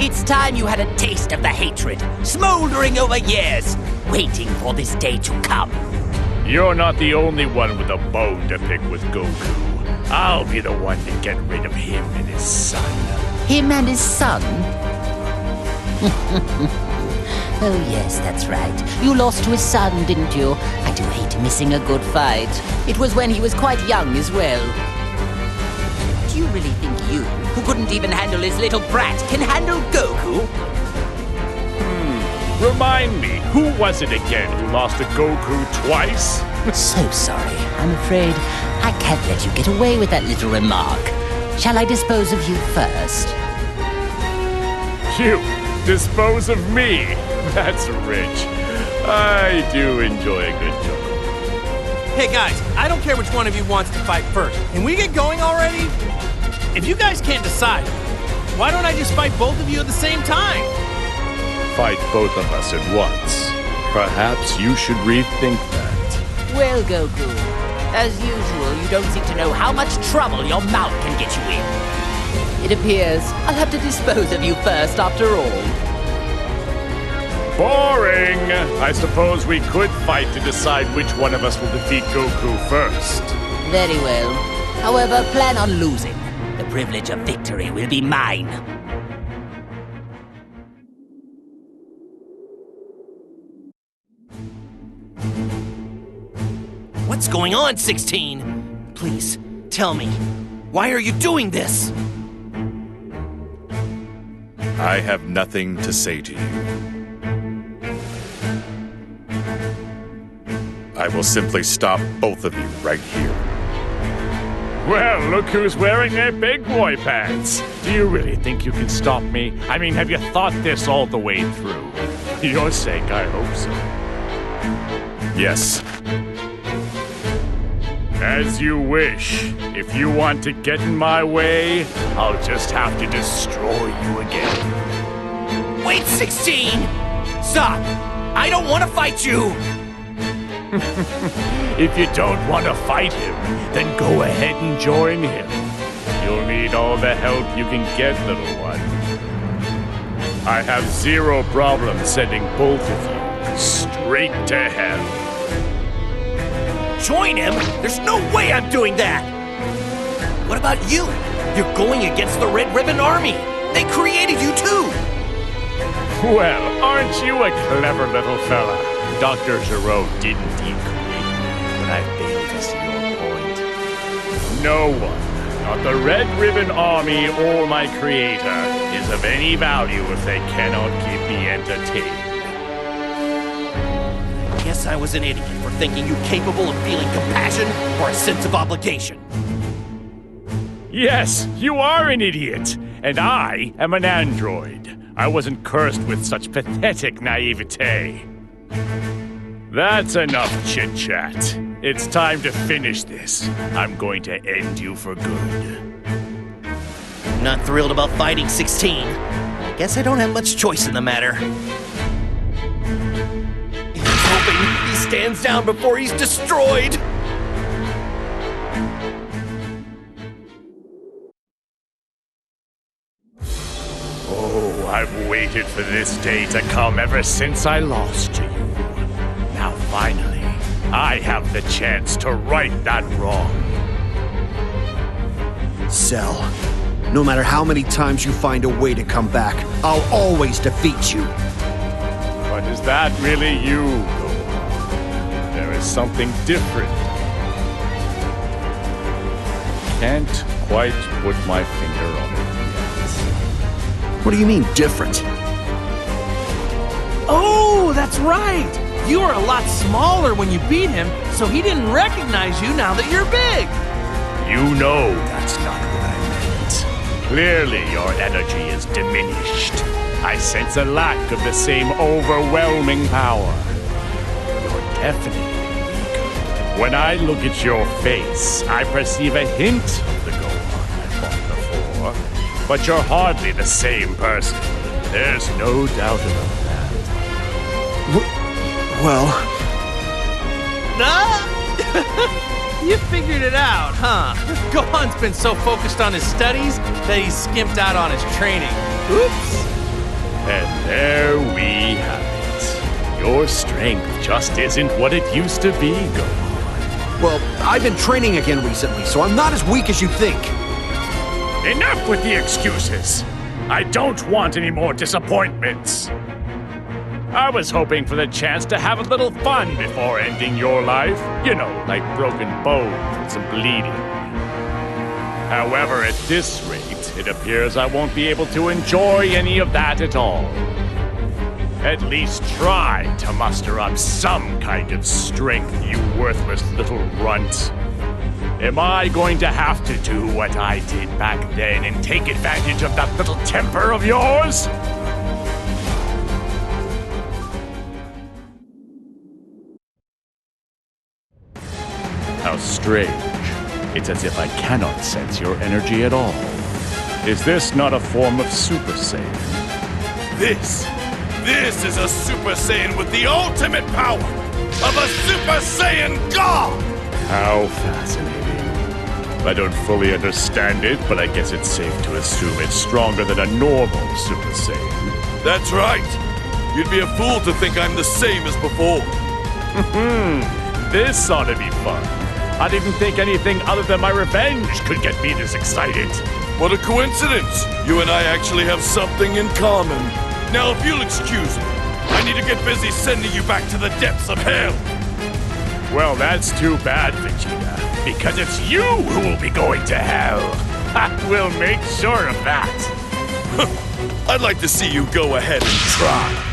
It's time you had a taste of the hatred, smoldering over years, waiting for this day to come. You're not the only one with a bone to pick with Goku. I'll be the one to get rid of him and his son. Him and his son? Oh yes, that's right. You lost to his son, didn't you? I do hate missing a good fight. It was when he was quite young as well. Do you really think you, who couldn't even handle his little brat, can handle Goku? Remind me, who was it again who lost to Goku twice? So sorry. I'm afraid I can't let you get away with that little remark. Shall I dispose of you first? You dispose of me? That's rich. I do enjoy a good chuckle. Hey guys, I don't care which one of you wants to fight first. Can we get going already? If you guys can't decide, why don't I just fight both of you at the same time? Fight both of us at once. Perhaps you should rethink that. Well, Goku, as usual, you don't seem to know how much trouble your mouth can get you in. It appears I'll have to dispose of you first after all. Boring! I suppose we could fight to decide which one of us will defeat Goku first. Very well. However, plan on losing. The privilege of victory will be mine. What's going on, 16? Please, tell me. Why are you doing this? I have nothing to say to you. I will simply stop both of you right here. Well, look who's wearing their big boy pants. Do you really think you can stop me? I mean, have you thought this all the way through? For your sake, I hope so. Yes. As you wish. If you want to get in my way, I'll just have to destroy you again. Wait, 16! Stop! I don't want to fight you! If you don't want to fight him, then go ahead and join him. You'll need all the help you can get, little one. I have zero problem sending both of you straight to hell. Join him? There's no way I'm doing that! What about you? You're going against the Red Ribbon Army! They created you too! Well, aren't you a clever little fella? Dr. Gero didn't create me, but I fail to see your point. No one, not the Red Ribbon Army or my creator, is of any value if they cannot keep me entertained. Guess I was an idiot for thinking you capable of feeling compassion or a sense of obligation. Yes, you are an idiot, and I am an android. I wasn't cursed with such pathetic naivete. That's enough chit-chat. It's time to finish this. I'm going to end you for good. Not thrilled about fighting 16. Guess I don't have much choice in the matter. He's hoping he stands down before he's destroyed. Oh, I've waited for this day to come ever since I lost to you. Now finally, I have the chance to right that wrong. Cell, no matter how many times you find a way to come back, I'll always defeat you. But is that really you, Goku? There is something different. Can't quite put my finger on it yet. What do you mean, different? Oh, that's right! You were a lot smaller when you beat him, so he didn't recognize you now that you're big! You know that's not what I meant. Clearly your energy is diminished. I sense a lack of the same overwhelming power. You're definitely weaker. When I look at your face, I perceive a hint of the Gohan I fought before. But you're hardly the same person. There's no doubt about that. Well... Nah? You figured it out, huh? Gohan's been so focused on his studies that he's skimped out on his training. Oops! And there we have it. Your strength just isn't what it used to be, Goku. Well, I've been training again recently, so I'm not as weak as you think. Enough with the excuses. I don't want any more disappointments. I was hoping for the chance to have a little fun before ending your life. You know, like broken bones and some bleeding. However, at this rate, it appears I won't be able to enjoy any of that at all. At least try to muster up some kind of strength, you worthless little runt. Am I going to have to do what I did back then and take advantage of that little temper of yours? How strange. It's as if I cannot sense your energy at all. Is this not a form of Super Saiyan? This is a Super Saiyan with the ultimate power of a Super Saiyan God! How fascinating. I don't fully understand it, but I guess it's safe to assume it's stronger than a normal Super Saiyan. That's right! You'd be a fool to think I'm the same as before. This ought to be fun. I didn't think anything other than my revenge could get me this excited. What a coincidence! You and I actually have something in common. Now, if you'll excuse me, I need to get busy sending you back to the depths of hell. Well, that's too bad, Vegeta, because it's you who will be going to hell. We'll make sure of that. I'd like to see you go ahead and try.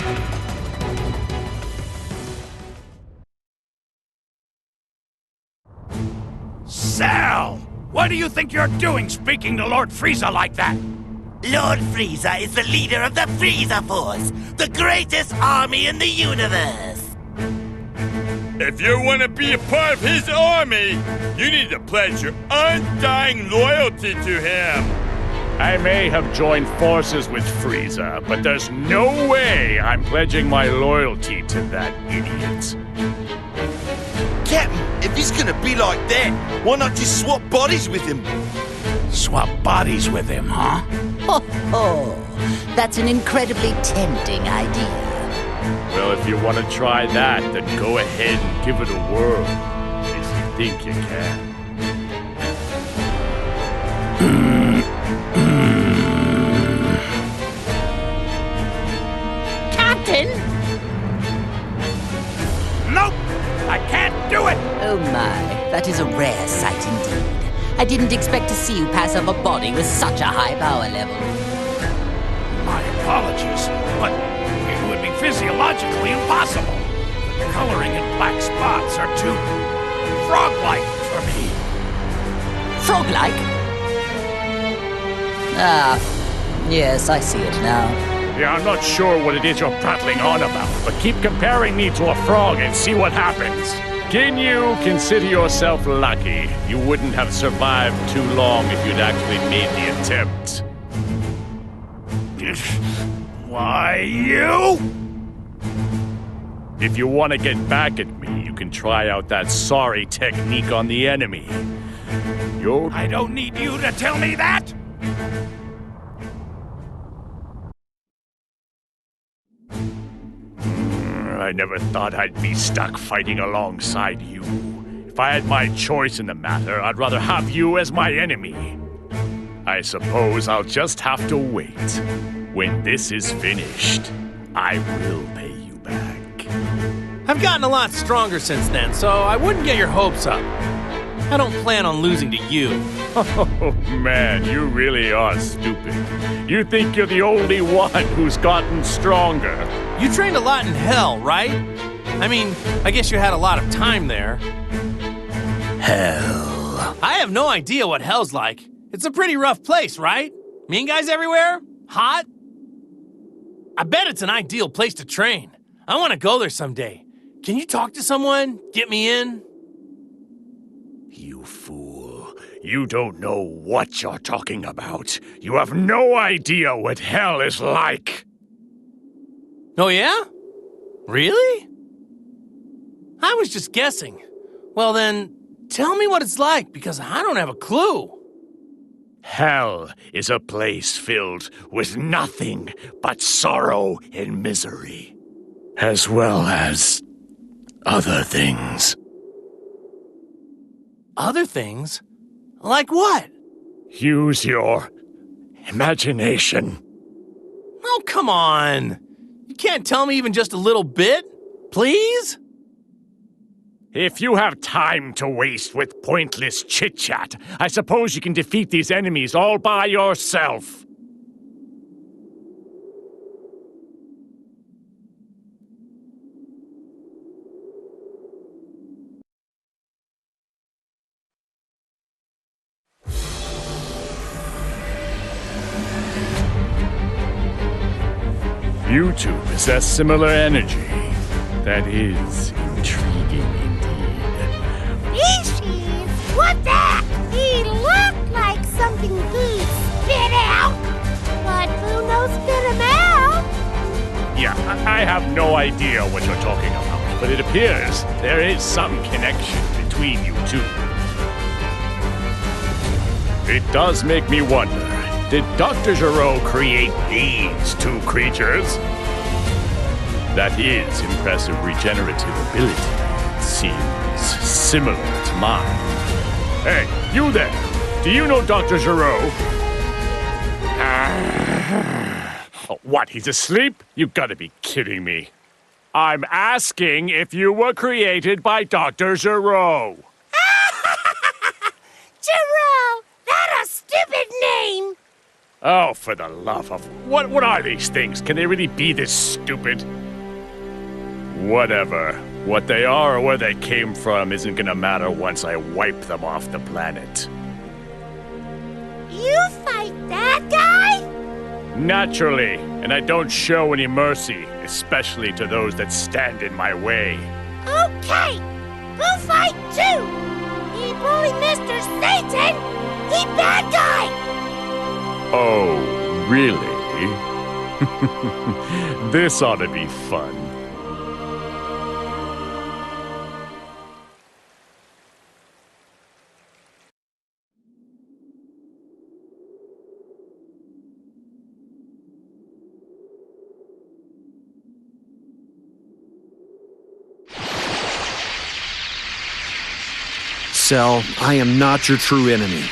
Cell! What do you think you're doing speaking to Lord Frieza like that? Lord Frieza is the leader of the Frieza Force, the greatest army in the universe. If you want to be a part of his army, you need to pledge your undying loyalty to him. I may have joined forces with Frieza, but there's no way I'm pledging my loyalty to that idiot. Captain, if he's gonna be like that, why not just swap bodies with him? Swap bodies with him, huh? Ho ho! That's an incredibly tempting idea. Well, if you want to try that, then go ahead and give it a whirl. If you think you can. Captain! Nope! I can't do it! Oh my, that is a rare sight indeed. I didn't expect to see you pass up a body with such a high power level. My apologies, but it would be physiologically impossible. The coloring in black spots are too frog-like for me. Frog-like? Ah, yes, I see it now. Yeah, I'm not sure what it is you're prattling on about, but keep comparing me to a frog and see what happens. Can you consider yourself lucky? You wouldn't have survived too long if you'd actually made the attempt. Why, you? If you want to get back at me, you can try out that sorry technique on the enemy. I don't need you to tell me that! I never thought I'd be stuck fighting alongside you. If I had my choice in the matter, I'd rather have you as my enemy. I suppose I'll just have to wait. When this is finished, I will pay you back. I've gotten a lot stronger since then, so I wouldn't get your hopes up. I don't plan on losing to you. Oh man, you really are stupid. You think you're the only one who's gotten stronger. You trained a lot in hell, right? I mean, I guess you had a lot of time there. Hell. I have no idea what hell's like. It's a pretty rough place, right? Mean guys everywhere? Hot? I bet it's an ideal place to train. I want to go there someday. Can you talk to someone? Get me in? You fool. You don't know what you're talking about. You have no idea what hell is like. Oh, yeah? Really? I was just guessing. Well, then, tell me what it's like, because I don't have a clue. Hell is a place filled with nothing but sorrow and misery, as well as other things. Other things? Like what? Use your imagination. Oh, come on. You can't tell me even just a little bit? Please? If you have time to waste with pointless chit-chat, I suppose you can defeat these enemies all by yourself. You two possess similar energy. That is intriguing indeed. Species? What that? He looked like something Boo spit out, but Boo no spit him out. Yeah, I have no idea what you're talking about, but it appears there is some connection between you two. It does make me wonder, did Dr. Gero create these two creatures? That is impressive regenerative ability. It seems similar to mine. Hey, you there! Do you know Dr. Gero? What, he's asleep? You gotta be kidding me. I'm asking if you were created by Dr. Gero. Gero! That a stupid name! Oh, for the love of... What are these things? Can they really be this stupid? Whatever. What they are or where they came from isn't gonna matter once I wipe them off the planet. You fight that guy? Naturally, and I don't show any mercy, especially to those that stand in my way. Okay, we'll fight too! He bully Mr. Satan! He bad guy! Oh, really? This ought to be fun. Cell, I am not your true enemy.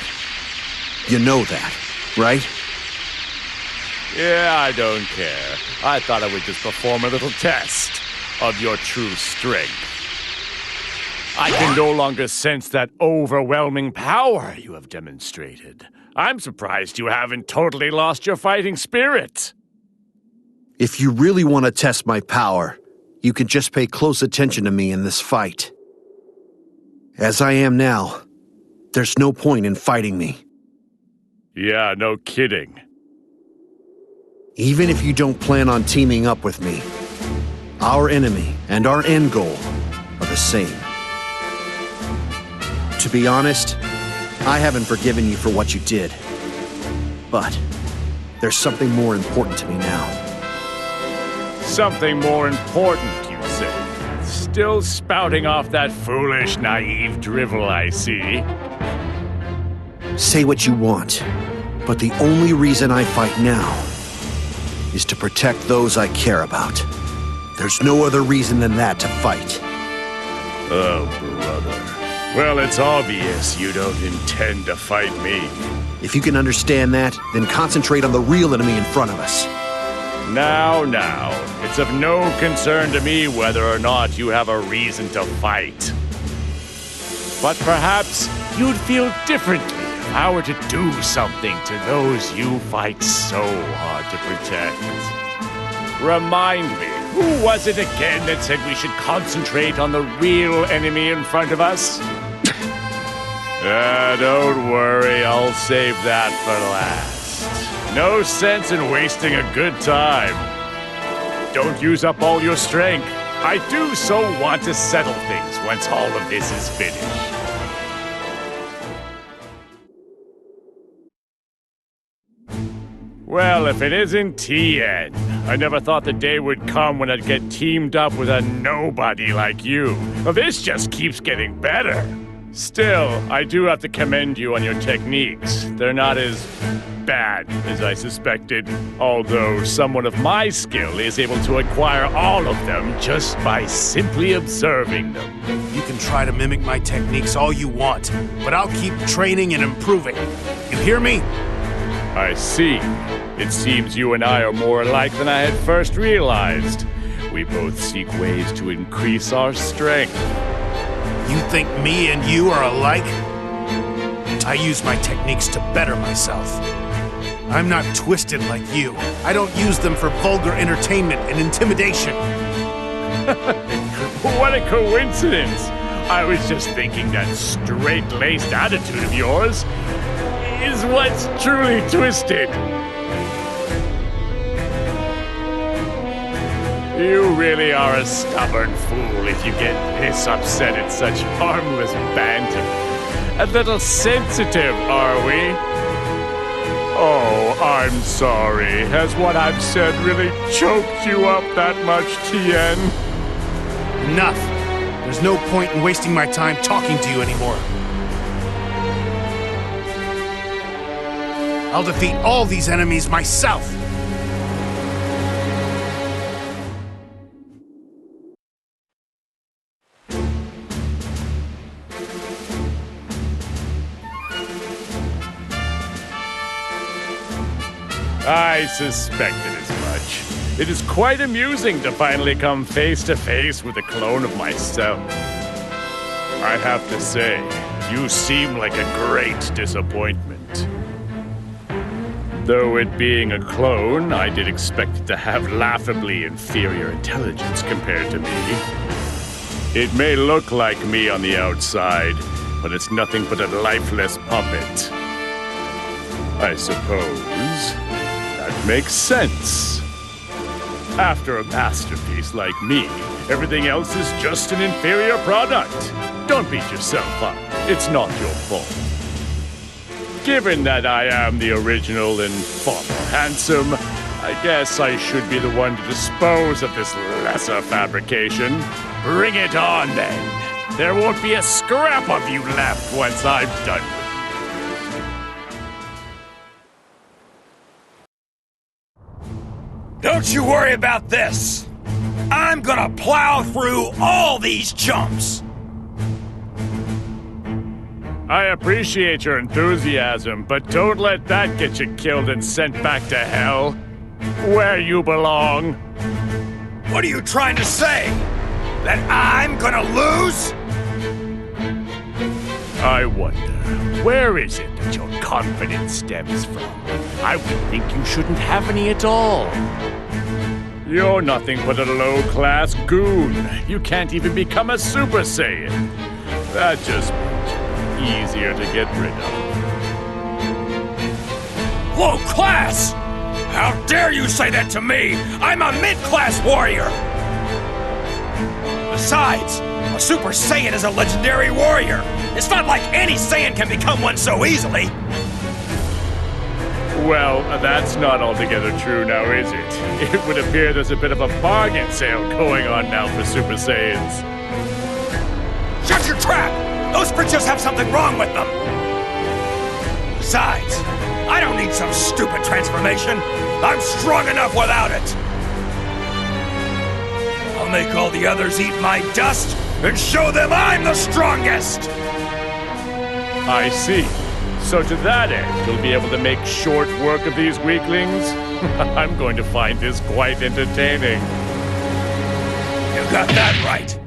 You know that, right? Yeah, I don't care. I thought I would just perform a little test of your true strength. I can no longer sense that overwhelming power you have demonstrated. I'm surprised you haven't totally lost your fighting spirit. If you really want to test my power, you can just pay close attention to me in this fight. As I am now, there's no point in fighting me. Yeah, no kidding. Even if you don't plan on teaming up with me, our enemy and our end goal are the same. To be honest, I haven't forgiven you for what you did. But there's something more important to me now. Something more important, you say? Still spouting off that foolish, naive drivel, I see. Say what you want, but the only reason I fight now is to protect those I care about. There's no other reason than that to fight. Oh, brother. Well, it's obvious you don't intend to fight me. If you can understand that, then concentrate on the real enemy in front of us. Now, it's of no concern to me whether or not you have a reason to fight. But perhaps you'd feel differently if I were to do something to those you fight so hard to protect. Remind me, who was it again that said we should concentrate on the real enemy in front of us? Don't worry, I'll save that for last. No sense in wasting a good time. Don't use up all your strength. I do so want to settle things once all of this is finished. Well, if it isn't Tien. I never thought the day would come when I'd get teamed up with a nobody like you. Well, this just keeps getting better. Still, I do have to commend you on your techniques. They're not as bad as I suspected, although someone of my skill is able to acquire all of them just by simply observing them. You can try to mimic my techniques all you want, but I'll keep training and improving. You hear me? I see. It seems you and I are more alike than I had first realized. We both seek ways to increase our strength. You think me and you are alike? I use my techniques to better myself. I'm not twisted like you. I don't use them for vulgar entertainment and intimidation. What a coincidence! I was just thinking that straight-laced attitude of yours is what's truly twisted. You really are a stubborn fool if you get this upset at such harmless banter. A little sensitive, are we? Oh, I'm sorry. Has what I've said really choked you up that much, Tien? Enough. There's no point in wasting my time talking to you anymore. I'll defeat all these enemies myself. I suspected as much. It is quite amusing to finally come face to face with a clone of myself. I have to say, you seem like a great disappointment. Though it being a clone, I did expect it to have laughably inferior intelligence compared to me. It may look like me on the outside, but it's nothing but a lifeless puppet. I suppose that makes sense. After a masterpiece like me, everything else is just an inferior product. Don't beat yourself up. It's not your fault. Given that I am the original and far more handsome, I guess I should be the one to dispose of this lesser fabrication. Bring it on, then. There won't be a scrap of you left once I'm done with you. Don't you worry about this. I'm gonna plow through all these chumps. I appreciate your enthusiasm, but don't let that get you killed and sent back to hell, where you belong. What are you trying to say? That I'm gonna lose? I wonder, where is it that your confidence stems from? I would think you shouldn't have any at all. You're nothing but a low-class goon. You can't even become a Super Saiyan. That just makes you easier to get rid of. Low class? How dare you say that to me? I'm a mid-class warrior! Besides, a Super Saiyan is a legendary warrior. It's not like any Saiyan can become one so easily. Well, that's not altogether true now, is it? It would appear there's a bit of a bargain sale going on now for Super Saiyans. Shut your trap! Those creatures have something wrong with them! Besides, I don't need some stupid transformation. I'm strong enough without it. I'll make all the others eat my dust and show them I'm the strongest! I see. So to that end, you'll be able to make short work of these weaklings? I'm going to find this quite entertaining. You got that right.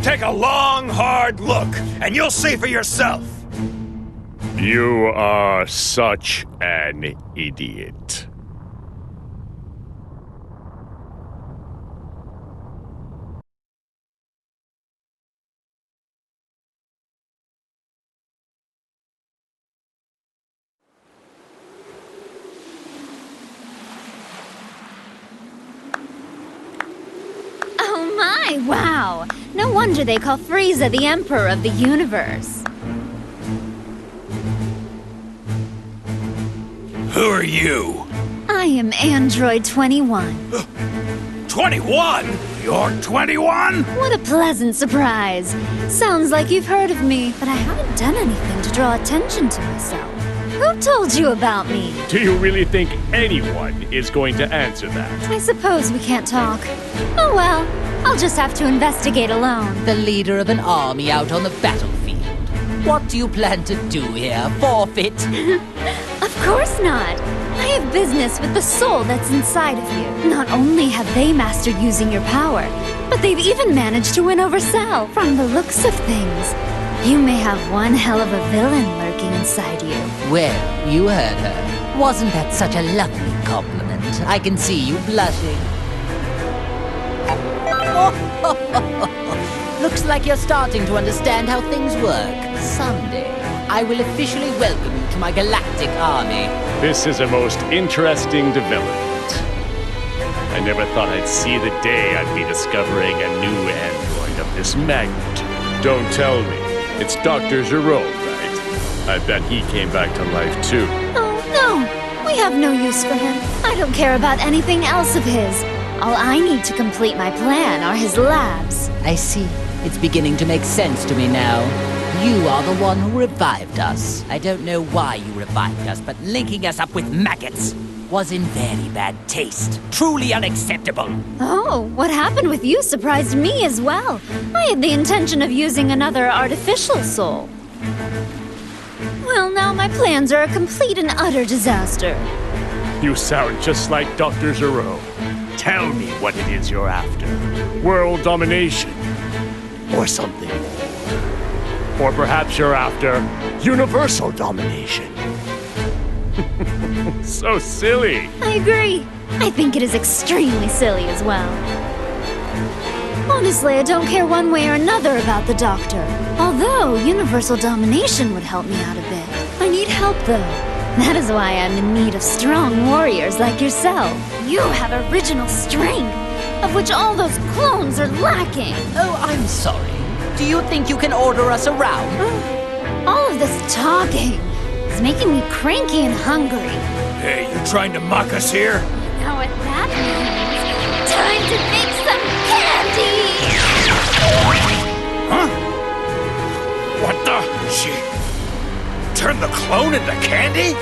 Take a long, hard look, and you'll see for yourself. You are such an idiot. Wow! No wonder they call Frieza the Emperor of the Universe. Who are you? I am Android 21. 21? You're 21? What a pleasant surprise. Sounds like you've heard of me, but I haven't done anything to draw attention to myself. Who told you about me? Do you really think anyone is going to answer that? I suppose we can't talk. Oh well, I'll just have to investigate alone. The leader of an army out on the battlefield. What do you plan to do here? Forfeit? Of course not. I have business with the soul that's inside of you. Not only have they mastered using your power, but they've even managed to win over Cell. From the looks of things, you may have one hell of a villain lurking inside you. Well, you heard her. Wasn't that such a lovely compliment? I can see you blushing. Looks like you're starting to understand how things work. Someday, I will officially welcome you to my galactic army. This is a most interesting development. I never thought I'd see the day I'd be discovering a new android of this magnitude. Don't tell me. It's Dr. Gero, right? I bet he came back to life too. Oh, no. We have no use for him. I don't care about anything else of his. All I need to complete my plan are his labs. I see. It's beginning to make sense to me now. You are the one who revived us. I don't know why you revived us, but linking us up with maggots was in very bad taste. Truly unacceptable. Oh, what happened with you surprised me as well. I had the intention of using another artificial soul. Well, now my plans are a complete and utter disaster. You sound just like Dr. Gero. Tell me what it is you're after. World domination. Or something more. Or perhaps you're after universal domination. So silly. I agree. I think it is extremely silly as well. Honestly, I don't care one way or another about the Doctor. Although universal domination would help me out a bit. I need help though. That is why I'm in need of strong warriors like yourself. You have original strength, of which all those clones are lacking. Oh, I'm sorry. Do you think you can order us around? All of this talking is making me cranky and hungry. Hey, you trying to mock us here? You know what that means? Time to make some candy! Huh? What the? She turned the clone into candy?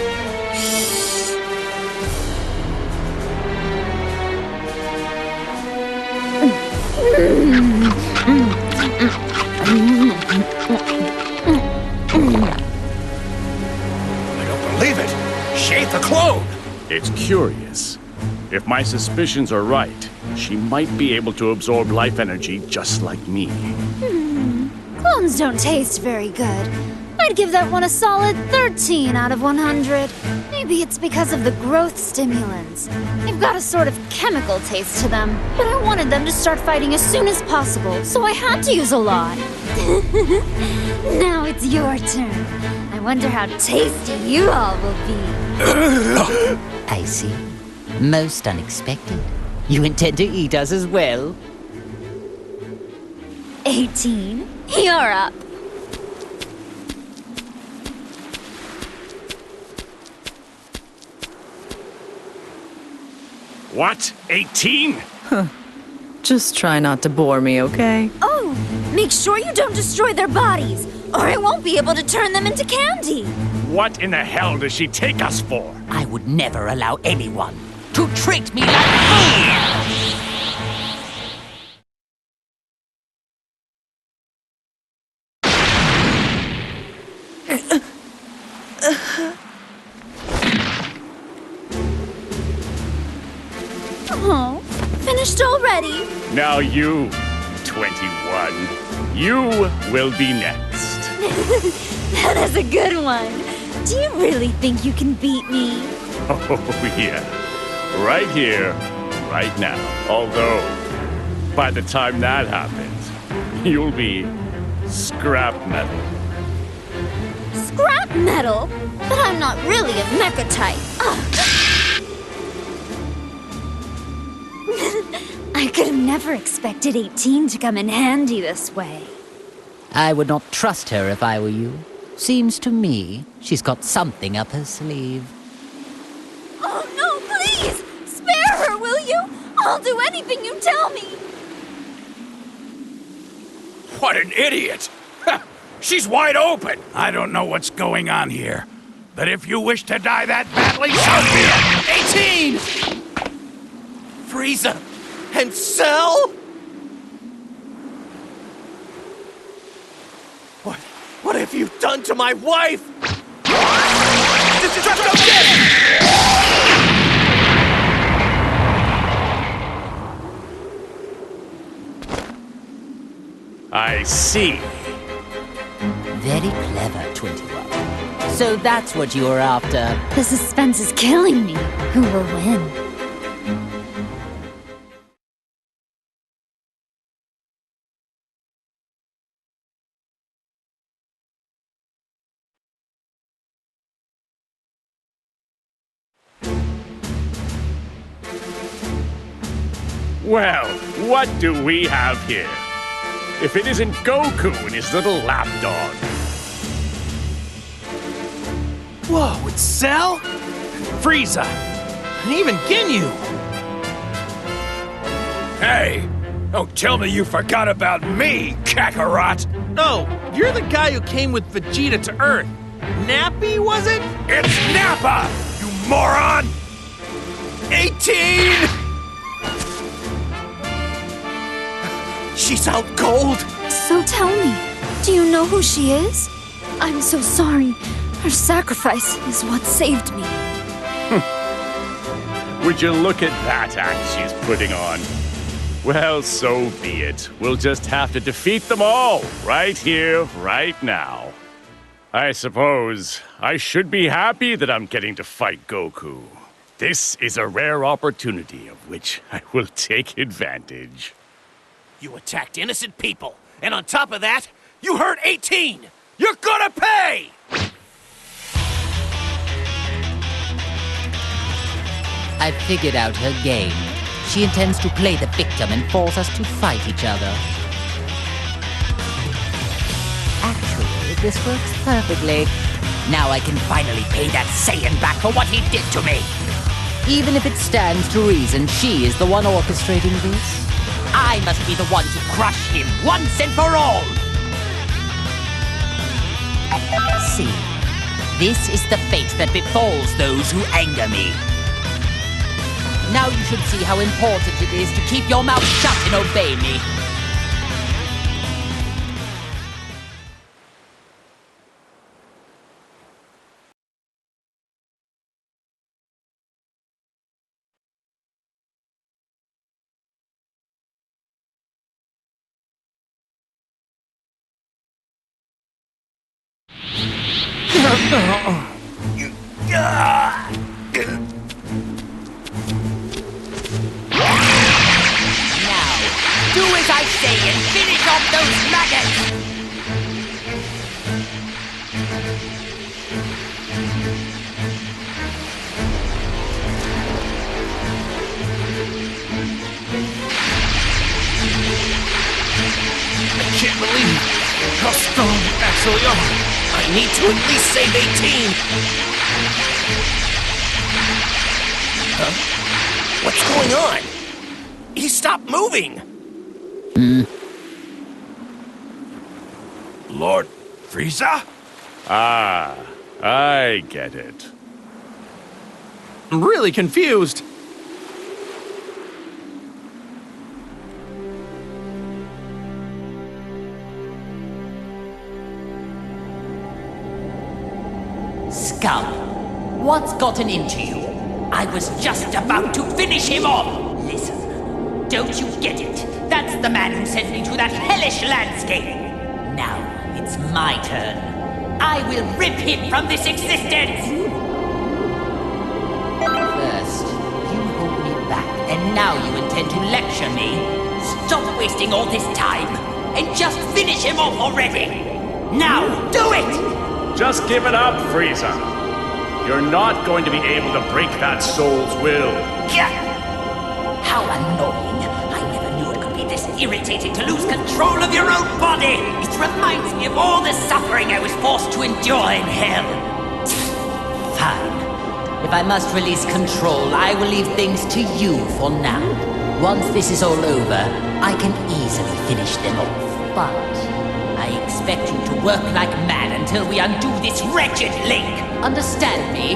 I don't believe it. She ate the clone. It's curious. If my suspicions are right, she might be able to absorb life energy just like me. Clones don't taste very good. I'd give that one a solid 13 out of 100. Maybe it's because of the growth stimulants. They've got a sort of chemical taste to them. But I wanted them to start fighting as soon as possible, so I had to use a lot. Now it's your turn. I wonder how tasty you all will be. I see. Most unexpected. You intend to eat us as well? 18, you're up. What? 18? Just try not to bore me, okay? Oh, make sure you don't destroy their bodies, or I won't be able to turn them into candy. What in the hell does she take us for? I would never allow anyone to treat me like food! Oh, finished already? Now you, 21, you will be next. That is a good one. Do you really think you can beat me? Oh, yeah. Right here, right now. Although, by the time that happens, you'll be scrap metal. Scrap metal? But I'm not really a mecha type. I could have never expected 18 to come in handy this way. I would not trust her if I were you. Seems to me she's got something up her sleeve. Oh no, please! Spare her, will you? I'll do anything you tell me. What an idiot! She's wide open! I don't know what's going on here, but if you wish to die that badly, so be it! 18! Frieza and Cell? What have you done to my wife? I see. Very clever, 21. So that's what you were after. The suspense is killing me. Who will win? Well, what do we have here? If it isn't Goku and his little lapdog. Whoa, it's Cell? Frieza! And even Ginyu! Hey! Don't tell me you forgot about me, Kakarot! No, you're the guy who came with Vegeta to Earth. Nappy, was it? It's Nappa! You moron! 18! She's out cold! So tell me, do you know who she is? I'm so sorry. Her sacrifice is what saved me. Would you look at that act she's putting on? Well, so be it. We'll just have to defeat them all, right here, right now. I suppose I should be happy that I'm getting to fight Goku. This is a rare opportunity of which I will take advantage. You attacked innocent people, and on top of that, you hurt 18! You're gonna pay! I figured out her game. She intends to play the victim and force us to fight each other. Actually, this works perfectly. Now I can finally pay that Saiyan back for what he did to me. Even if it stands to reason she is the one orchestrating this, I must be the one to crush him once and for all! See, this is the fate that befalls those who anger me. Now you should see how important it is to keep your mouth shut and obey me. Do as I say and finish off those maggots! I can't believe how strong you actually are. I need to at least save 18. Huh? What's going on? He stopped moving. Lord Frieza? Ah, I get it. I'm really confused. Scum! What's gotten into you? I was just about to finish him off! Listen, don't you get it? That's the man who sent me to that hellish landscape! Now, it's my turn. I will rip him from this existence! First, you hold me back, and now you intend to lecture me? Stop wasting all this time, and just finish him off already! Now, do it! Just give it up, Frieza. You're not going to be able to break that soul's will. Gah! How annoying. I never knew it could be this irritating to lose control of your own body. It reminds me of all the suffering I was forced to endure in hell. Fine. If I must release control, I will leave things to you for now. Once this is all over, I can easily finish them off. But expect you to work like mad until we undo this wretched link. Understand me?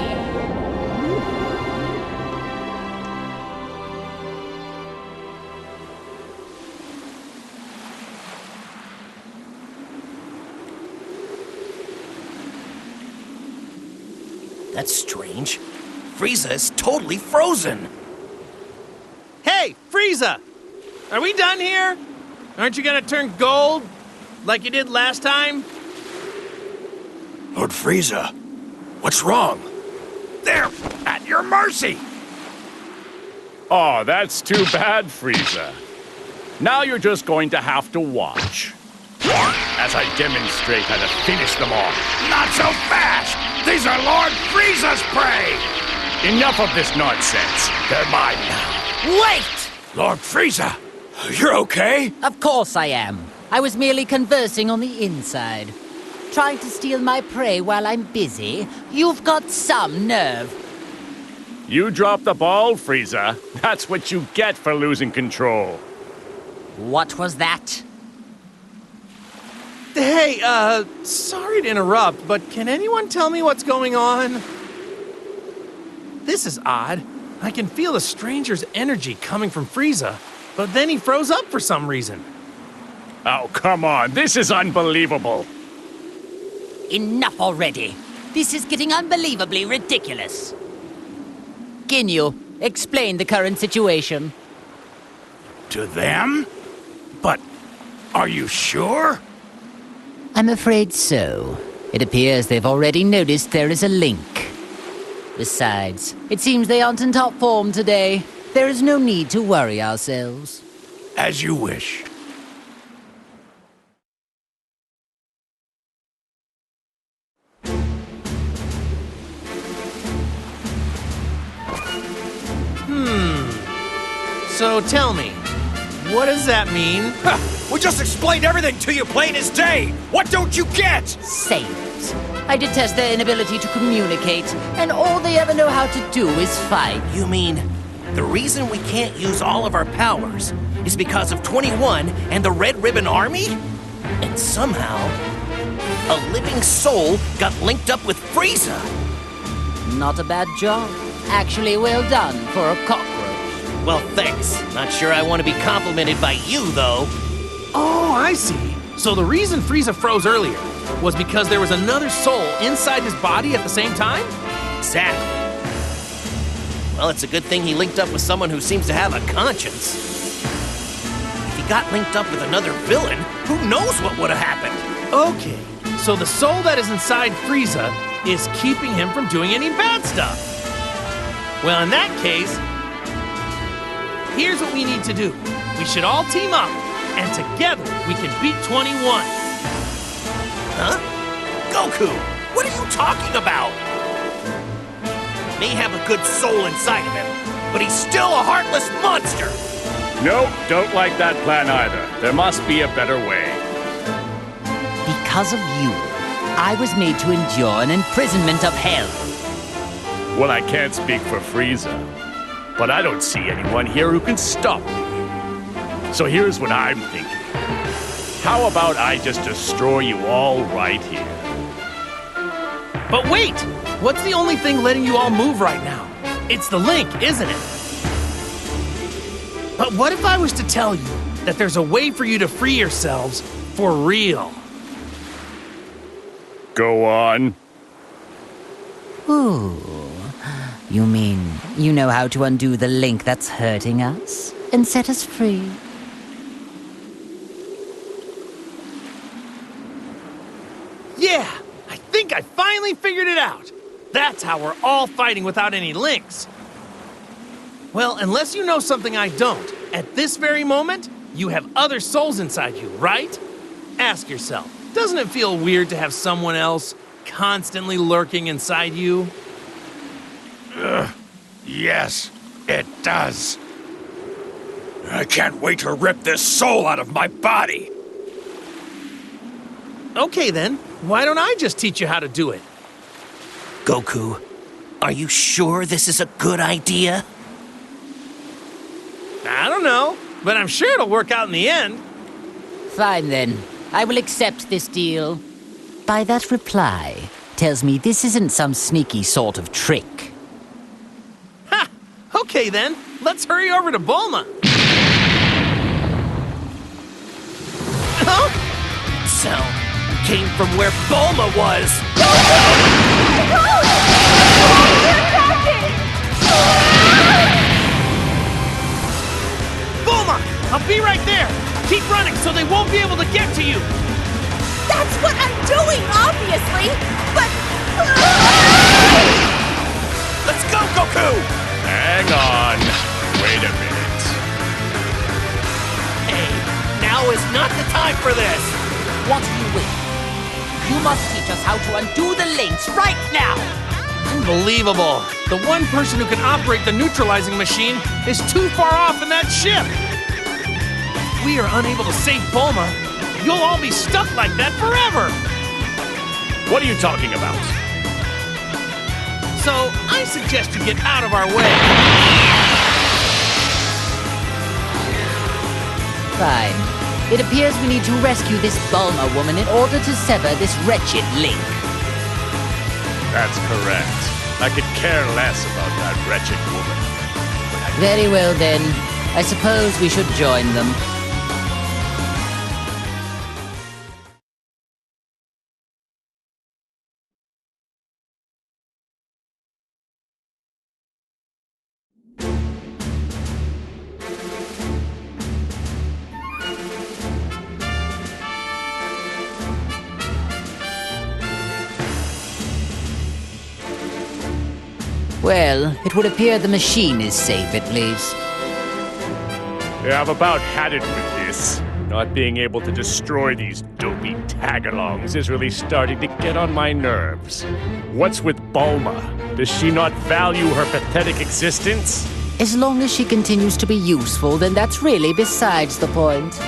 That's strange. Frieza is totally frozen. Hey, Frieza! Are we done here? Aren't you gonna turn gold? Like you did last time? Lord Frieza, what's wrong? They're at your mercy! Oh, that's too bad, Frieza. Now you're just going to have to watch as I demonstrate how to finish them all. Not so fast! These are Lord Frieza's prey! Enough of this nonsense. They're mine now. Wait! Lord Frieza, you're okay? Of course I am. I was merely conversing on the inside. Trying to steal my prey while I'm busy? You've got some nerve. You dropped the ball, Frieza. That's what you get for losing control. What was that? Hey, sorry to interrupt, but can anyone tell me what's going on? This is odd. I can feel a stranger's energy coming from Frieza, but then he froze up for some reason. Oh, come on. This is unbelievable. Enough already. This is getting unbelievably ridiculous. Ginyu, explain the current situation. To them? But are you sure? I'm afraid so. It appears they've already noticed there is a link. Besides, it seems they aren't in top form today. There is no need to worry ourselves. As you wish. So tell me, what does that mean? We just explained everything to you plain as day! What don't you get? Sailors. I detest their inability to communicate, and all they ever know how to do is fight. You mean, the reason we can't use all of our powers is because of 21 and the Red Ribbon Army? And somehow, a living soul got linked up with Frieza. Not a bad job. Actually, well done for a cockroach. Well, thanks. Not sure I want to be complimented by you, though. Oh, I see. So the reason Frieza froze earlier was because there was another soul inside his body at the same time? Exactly. Well, it's a good thing he linked up with someone who seems to have a conscience. If he got linked up with another villain, who knows what would have happened? Okay, so the soul that is inside Frieza is keeping him from doing any bad stuff. Well, in that case, here's what we need to do. We should all team up, and together we can beat 21. Huh? Goku, what are you talking about? May have a good soul inside of him, but he's still a heartless monster. Nope, don't like that plan either. There must be a better way. Because of you, I was made to endure an imprisonment of hell. Well, I can't speak for Frieza, but I don't see anyone here who can stop me. So here's what I'm thinking. How about I just destroy you all right here? But wait! What's the only thing letting you all move right now? It's the link, isn't it? But what if I was to tell you that there's a way for you to free yourselves for real? Go on. Ooh. You mean you know how to undo the link that's hurting us and set us free? Yeah! I think I finally figured it out! That's how we're all fighting without any links. Well, unless you know something I don't, at this very moment, you have other souls inside you, right? Ask yourself, doesn't it feel weird to have someone else constantly lurking inside you? Yes, it does. I can't wait to rip this soul out of my body. Okay then, why don't I just teach you how to do it? Goku, are you sure this is a good idea? I don't know, but I'm sure it'll work out in the end. Fine then. I will accept this deal. By that reply, tells me this isn't some sneaky sort of trick. Ha! Okay then, let's hurry over to Bulma. Huh? Sound came from where Bulma was. Bulma, I'll be right there. Keep running so they won't be able to get to you. That's what I'm doing, obviously! But... Let's go, Goku! Hang on. Wait a minute. Hey, now is not the time for this. What do you wish? You must teach us how to undo the links right now! Unbelievable. The one person who can operate the neutralizing machine is too far off in that ship. If we are unable to save Bulma, you'll all be stuck like that forever. What are you talking about? So I suggest you get out of our way. Fine. It appears we need to rescue this Bulma woman in order to sever this wretched link. That's correct. I could care less about that wretched woman. Very well then. I suppose we should join them. Well, it would appear the machine is safe at least. Yeah, I've about had it with this. Not being able to destroy these dopey tagalongs is really starting to get on my nerves. What's with Bulma? Does she not value her pathetic existence? As long as she continues to be useful, then that's really besides the point.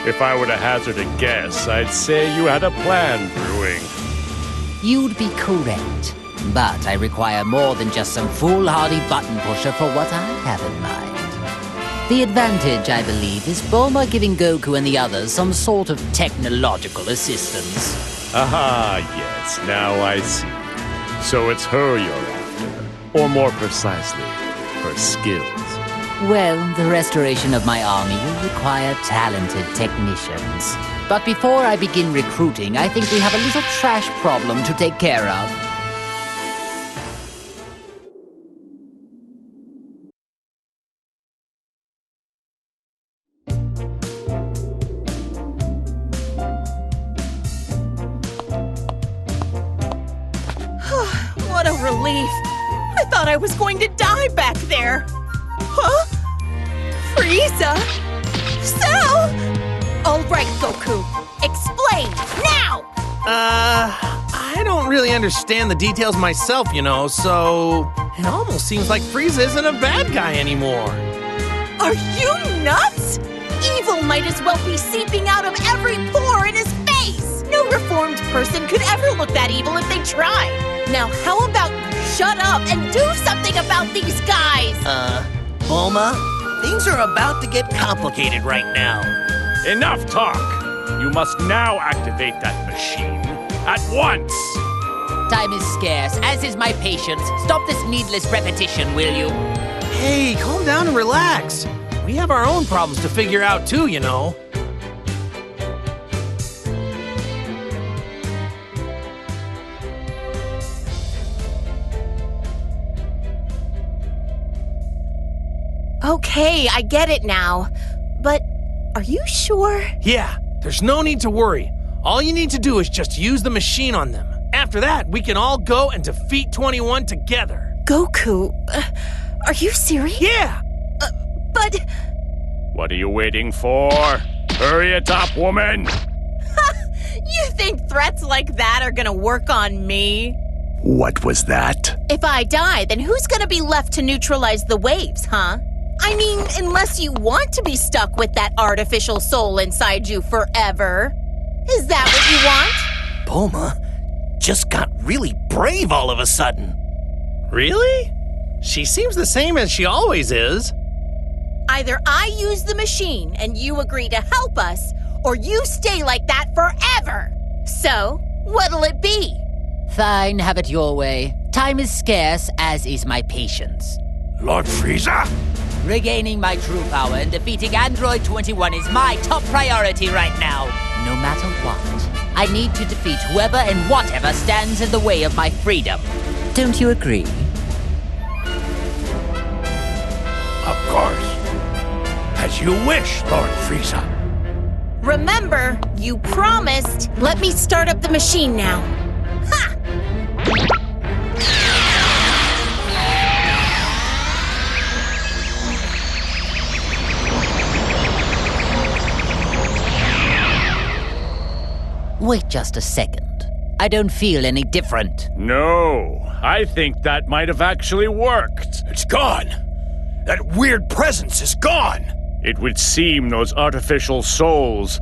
If I were to hazard a guess, I'd say you had a plan brewing. You'd be correct. But I require more than just some foolhardy button pusher for what I have in mind. The advantage, I believe, is Bulma giving Goku and the others some sort of technological assistance. Aha, yes, now I see. So it's her you're after. Or more precisely, her skills. Well, the restoration of my army will require talented technicians. But before I begin recruiting, I think we have a little trash problem to take care of. What a relief. I thought I was going to die back there. Huh? Frieza? Cell? All right, Goku. Explain, now! I don't really understand the details myself, you know, so... It almost seems like Frieza isn't a bad guy anymore. Are you nuts? Evil might as well be seeping out of every pore in his face! No reformed person could ever look that evil if they tried. Now, how about shut up and do something about these guys? Bulma, things are about to get complicated right now. Enough talk! You must now activate that machine. At once! Time is scarce, as is my patience. Stop this needless repetition, will you? Hey, calm down and relax. We have our own problems to figure out too, you know. Okay, I get it now. But are you sure? Yeah, there's no need to worry. All you need to do is just use the machine on them. After that, we can all go and defeat 21 together. Goku, are you serious? Yeah! But... What are you waiting for? Hurry it up, woman! You think threats like that are gonna work on me? What was that? If I die, then who's gonna be left to neutralize the waves, huh? I mean, unless you want to be stuck with that artificial soul inside you forever. Is that what you want? Bulma just got really brave all of a sudden. Really? She seems the same as she always is. Either I use the machine and you agree to help us, or you stay like that forever. So, what'll it be? Fine, have it your way. Time is scarce, as is my patience. Lord Frieza? Regaining my true power and defeating Android 21 is my top priority right now. No matter what, I need to defeat whoever and whatever stands in the way of my freedom. Don't you agree? Of course. As you wish, Lord Frieza. Remember, you promised. Let me start up the machine now. Ha! Wait just a second. I don't feel any different. No, I think that might have actually worked. It's gone. That weird presence is gone. It would seem those artificial souls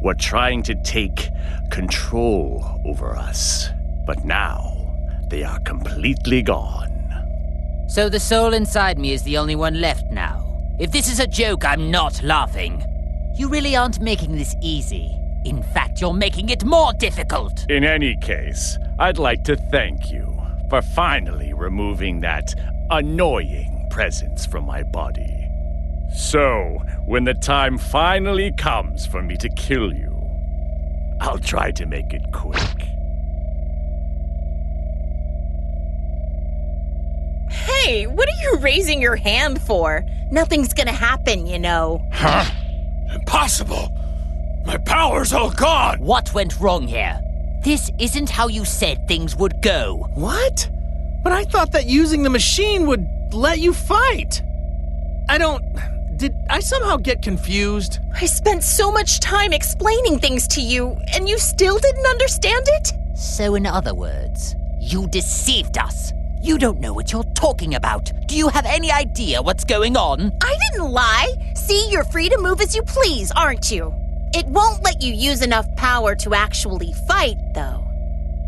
were trying to take control over us. But now, they are completely gone. So the soul inside me is the only one left now. If this is a joke, I'm not laughing. You really aren't making this easy. In fact, you're making it more difficult. In any case, I'd like to thank you for finally removing that annoying presence from my body. So, when the time finally comes for me to kill you, I'll try to make it quick. Hey, what are you raising your hand for? Nothing's gonna happen, you know. Huh? Impossible! My power's all gone! What went wrong here? This isn't how you said things would go. What? But I thought that using the machine would let you fight. Did I somehow get confused? I spent so much time explaining things to you, and you still didn't understand it? So in other words, you deceived us. You don't know what you're talking about. Do you have any idea what's going on? I didn't lie. See, you're free to move as you please, aren't you? It won't let you use enough power to actually fight, though.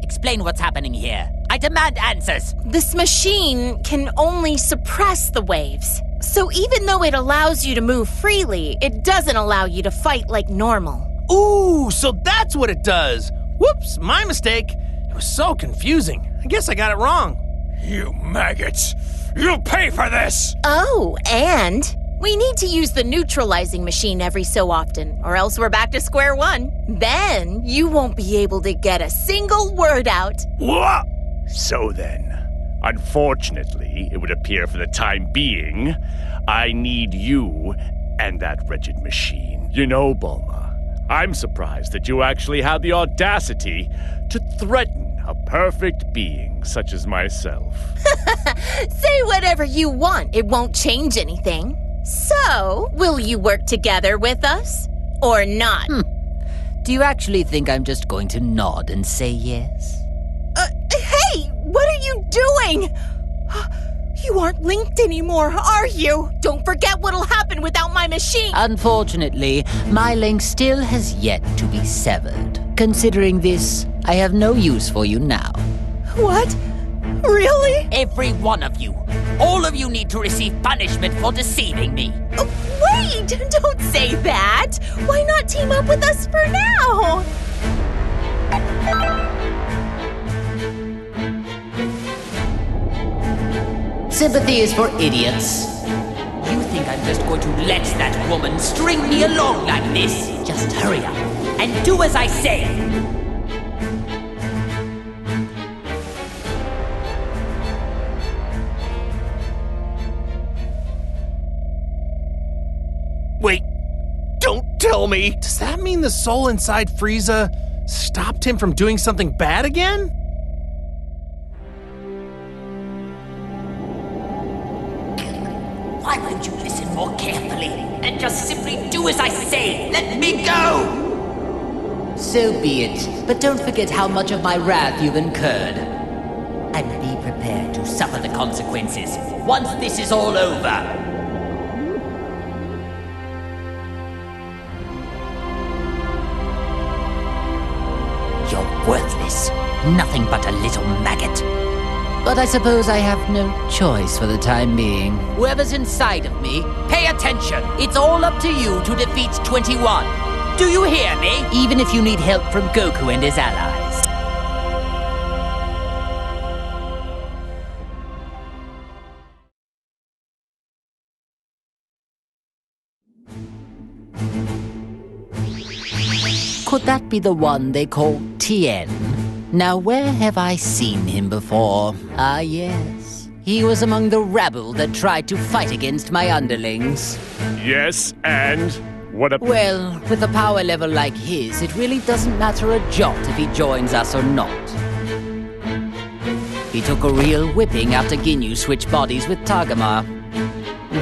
Explain what's happening here. I demand answers. This machine can only suppress the waves. So even though it allows you to move freely, it doesn't allow you to fight like normal. Ooh, so that's what it does. Whoops, my mistake. It was so confusing. I guess I got it wrong. You maggots! You'll pay for this! Oh, and we need to use the neutralizing machine every so often, or else we're back to square one. Then you won't be able to get a single word out. What? So then, unfortunately, it would appear for the time being, I need you and that wretched machine. You know, Bulma, I'm surprised that you actually had the audacity to threaten a perfect being such as myself. Say whatever you want, it won't change anything. So, will you work together with us? Or not? Do you actually think I'm just going to nod and say yes? Hey! What are you doing? You aren't linked anymore, are you? Don't forget what'll happen without my machine! Unfortunately, my link still has yet to be severed. Considering this, I have no use for you now. What? Really? Every one of you. All of you need to receive punishment for deceiving me. Wait! Don't say that! Why not team up with us for now? Sympathy is for idiots. You think I'm just going to let that woman string me along like this? Just hurry up and do as I say. Wait, don't tell me! Does that mean the soul inside Frieza stopped him from doing something bad again? Why won't you listen more carefully and just simply do as I say? Let me go! So be it, but don't forget how much of my wrath you've incurred. And be prepared to suffer the consequences once this is all over. You're worthless. Nothing but a little maggot. But I suppose I have no choice for the time being. Whoever's inside of me, pay attention! It's all up to you to defeat 21. Do you hear me? Even if you need help from Goku and his allies. Could that be the one they call Tien? Now, where have I seen him before? Ah, yes. He was among the rabble that tried to fight against my underlings. Yes, and what a... Well, with a power level like his, it really doesn't matter a jot if he joins us or not. He took a real whipping after Ginyu switched bodies with Tagama.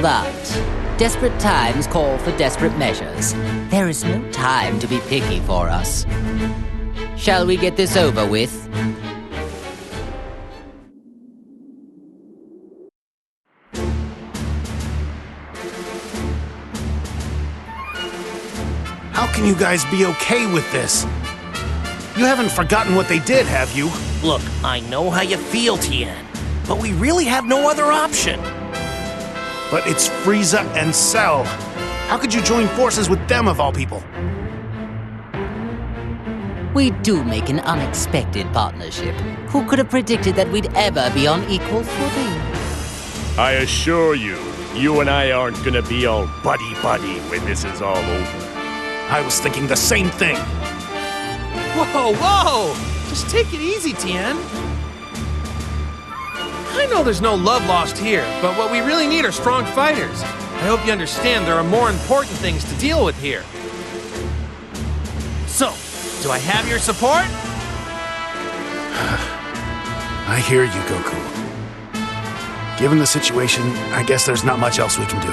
But desperate times call for desperate measures. There is no time to be picky for us. Shall we get this over with? How can you guys be okay with this? You haven't forgotten what they did, have you? Look, I know how you feel, Tien, but we really have no other option. But it's Frieza and Cell. How could you join forces with them of all people? We do make an unexpected partnership. Who could have predicted that we'd ever be on equal footing? I assure you, you and I aren't gonna be all buddy-buddy when this is all over. I was thinking the same thing. Whoa, whoa! Just take it easy, Tien. I know there's no love lost here, but what we really need are strong fighters. I hope you understand there are more important things to deal with here. So, do I have your support? I hear you, Goku. Given the situation, I guess there's not much else we can do.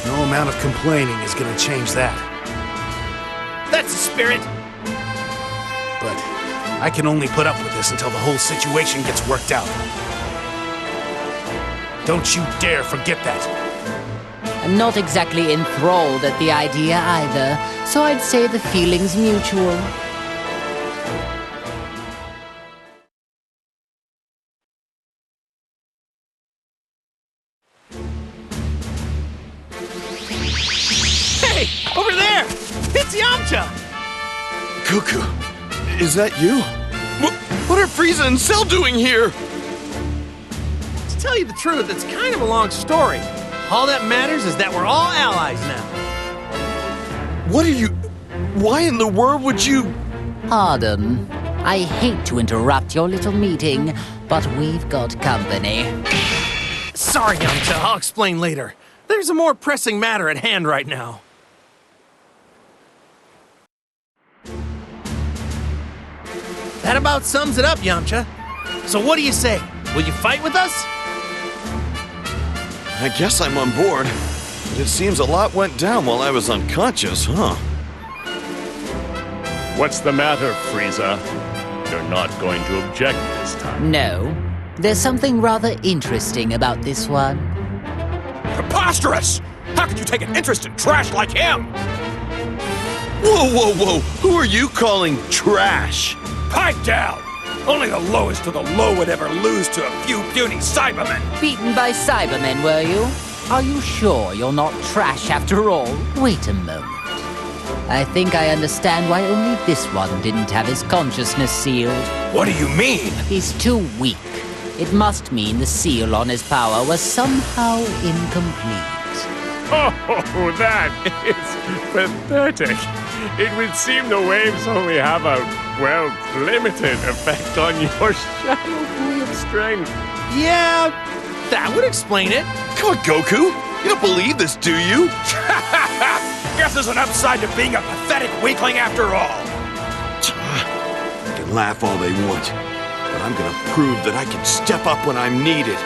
No amount of complaining is gonna change that. That's the spirit! But I can only put up with this until the whole situation gets worked out. Don't you dare forget that. I'm not exactly enthralled at the idea either, so I'd say the feeling's mutual. Hey! Over there! It's Yamcha! Goku, is that you? What are Frieza and Cell doing here? To tell you the truth, it's kind of a long story. All that matters is that we're all allies now. What are you... Why in the world would you... Pardon. I hate to interrupt your little meeting, but we've got company. Sorry, Yamcha. I'll explain later. There's a more pressing matter at hand right now. That about sums it up, Yamcha. So what do you say? Will you fight with us? I guess I'm on board. But it seems a lot went down while I was unconscious, huh? What's the matter, Frieza? You're not going to object this time. No. There's something rather interesting about this one. Preposterous! How could you take an interest in trash like him? Whoa, whoa, whoa! Who are you calling trash? Pipe down! Only the lowest of the low would ever lose to a few puny Cybermen. Beaten by Cybermen, were you? Are you sure you're not trash after all? Wait a moment. I think I understand why only this one didn't have his consciousness sealed. What do you mean? He's too weak. It must mean the seal on his power was somehow incomplete. Oh, that is pathetic. It would seem the waves only have a, well, limited effect on your shallow pool of strength. Yeah, that would explain it. Come on, Goku! You don't believe this, do you? Guess there's an upside to being a pathetic weakling after all. They can laugh all they want, but I'm gonna prove that I can step up when I'm needed.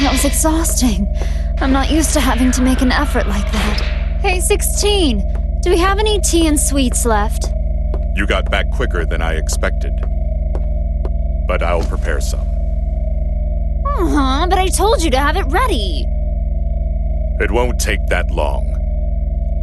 That was exhausting. I'm not used to having to make an effort like that. Hey, 16, do we have any tea and sweets left? You got back quicker than I expected. But I'll prepare some. But I told you to have it ready. It won't take that long.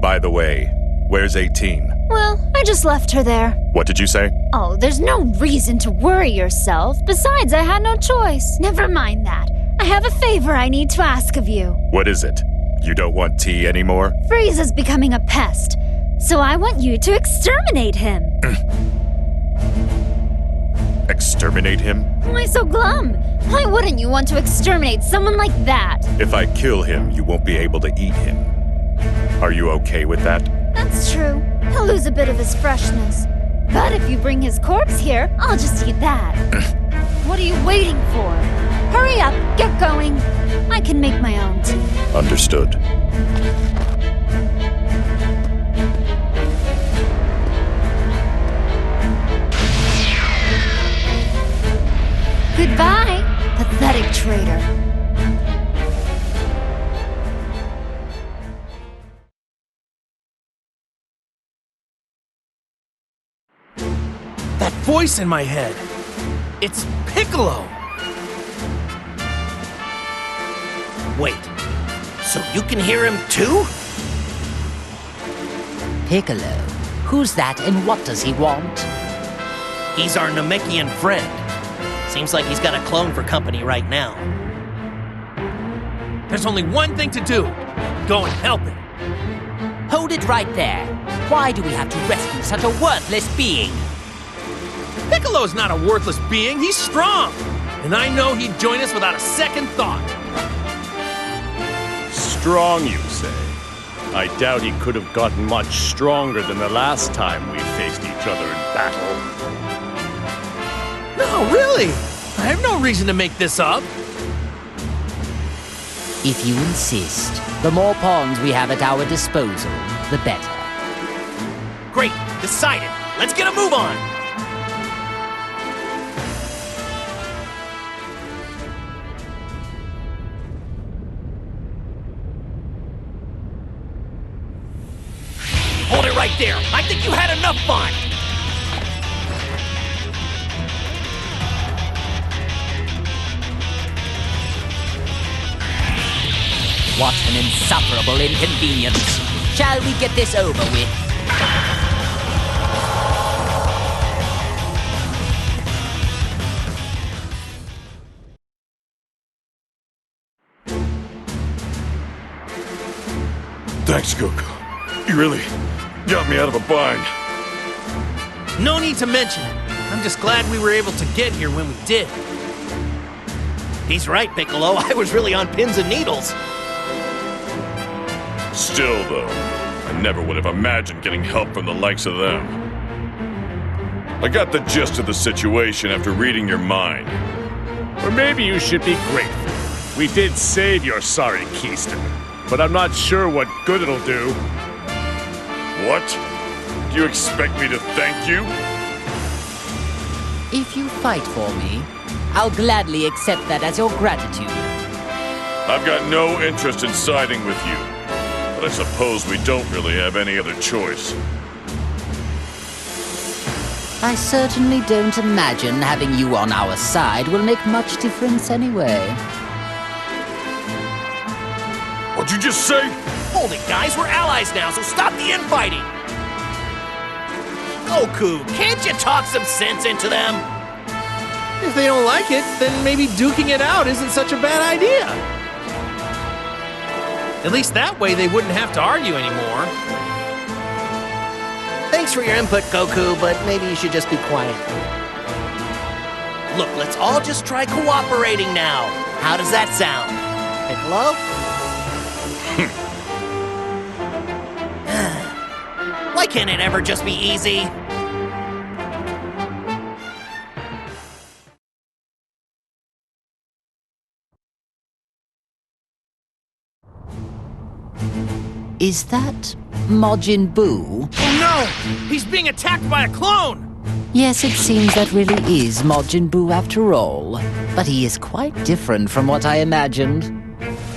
By the way, where's 18? Well, I just left her there. What did you say? Oh, there's no reason to worry yourself. Besides, I had no choice. Never mind that. I have a favor I need to ask of you. What is it? You don't want tea anymore? Frieza's becoming a pest, so I want you to exterminate him. Exterminate him? Why so glum? Why wouldn't you want to exterminate someone like that? If I kill him, you won't be able to eat him. Are you okay with that? That's true. He'll lose a bit of his freshness. But if you bring his corpse here, I'll just eat that. What are you waiting for? Hurry up, get going. I can make my own tea. Understood. Goodbye, pathetic traitor. That voice in my head. It's Piccolo. Wait, so you can hear him too? Piccolo. Who's that and what does he want? He's our Namekian friend. Seems like he's got a clone for company right now. There's only one thing to do. Go and help him. Hold it right there. Why do we have to rescue such a worthless being? Piccolo's not a worthless being. He's strong. And I know he'd join us without a second thought. Strong, you say? I doubt he could have gotten much stronger than the last time we faced each other in battle. No, really. I have no reason to make this up. If you insist, the more pawns we have at our disposal, the better. Great, decided. Let's get a move on. Hold it right there. I think you had enough fun. What an insufferable inconvenience. Shall we get this over with? Thanks, Goku. You really got me out of a bind. No need to mention it. I'm just glad we were able to get here when we did. He's right, Piccolo. I was really on pins and needles. Still, though, I never would have imagined getting help from the likes of them. I got the gist of the situation after reading your mind. Or maybe you should be grateful. We did save your sorry keister, but I'm not sure what good it'll do. What? Do you expect me to thank you? If you fight for me, I'll gladly accept that as your gratitude. I've got no interest in siding with you, but I suppose we don't really have any other choice. I certainly don't imagine having you on our side will make much difference anyway. What'd you just say? Hold it, guys. We're allies now, so stop the infighting. Goku, can't you talk some sense into them? If they don't like it, then maybe duking it out isn't such a bad idea. At least that way they wouldn't have to argue anymore. Thanks for your input, Goku, but maybe you should just be quiet. Look, let's all just try cooperating now. How does that sound? Piccolo? Why can't it ever just be easy? Is that Majin Buu? Oh no! He's being attacked by a clone! Yes, it seems that really is Majin Buu after all. But he is quite different from what I imagined.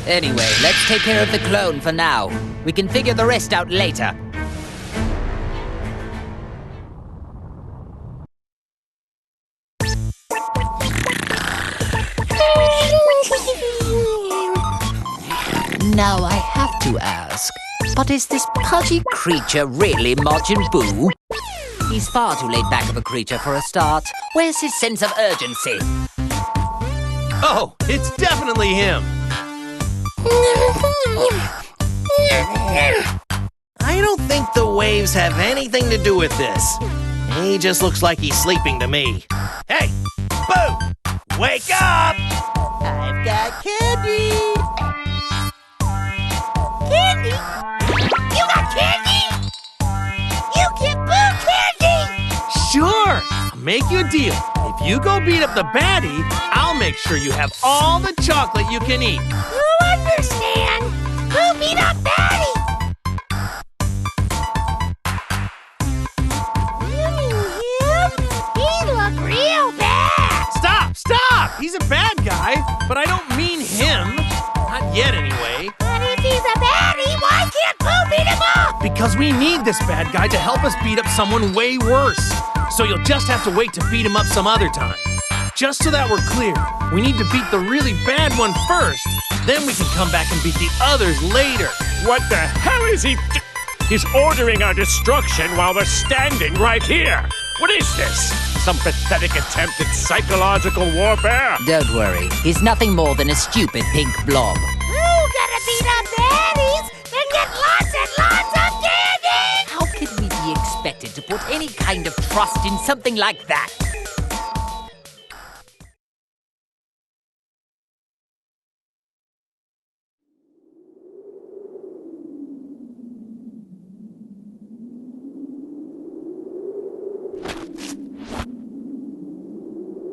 Anyway, let's take care of the clone for now. We can figure the rest out later. Now I have to ask, but is this pudgy creature really Majin Buu? He's far too laid back of a creature for a start. Where's his sense of urgency? Oh, it's definitely him. I don't think the waves have anything to do with this. He just looks like he's sleeping to me. Hey, Boo! Wake up! I've got candy! Candy? You got candy? You get Boo candy! Sure, I'll make you a deal. If you go beat up the baddie, I'll make sure you have all the chocolate you can eat. You understand? Boo beat up Batty! He look real bad! Stop! He's a bad guy, but I don't mean him. Not yet, anyway. But if he's a baddie, why can't Boo beat him up? Because we need this bad guy to help us beat up someone way worse. So you'll just have to wait to beat him up some other time. Just so that we're clear, we need to beat the really bad one first. Then we can come back and beat the others later. What the hell is he He's ordering our destruction while we're standing right here. What is this? Some pathetic attempt at psychological warfare? Don't worry, he's nothing more than a stupid pink blob. Boo gotta beat up baddies and get lots and lots of candy! How could we be expected to put any kind of trust in something like that?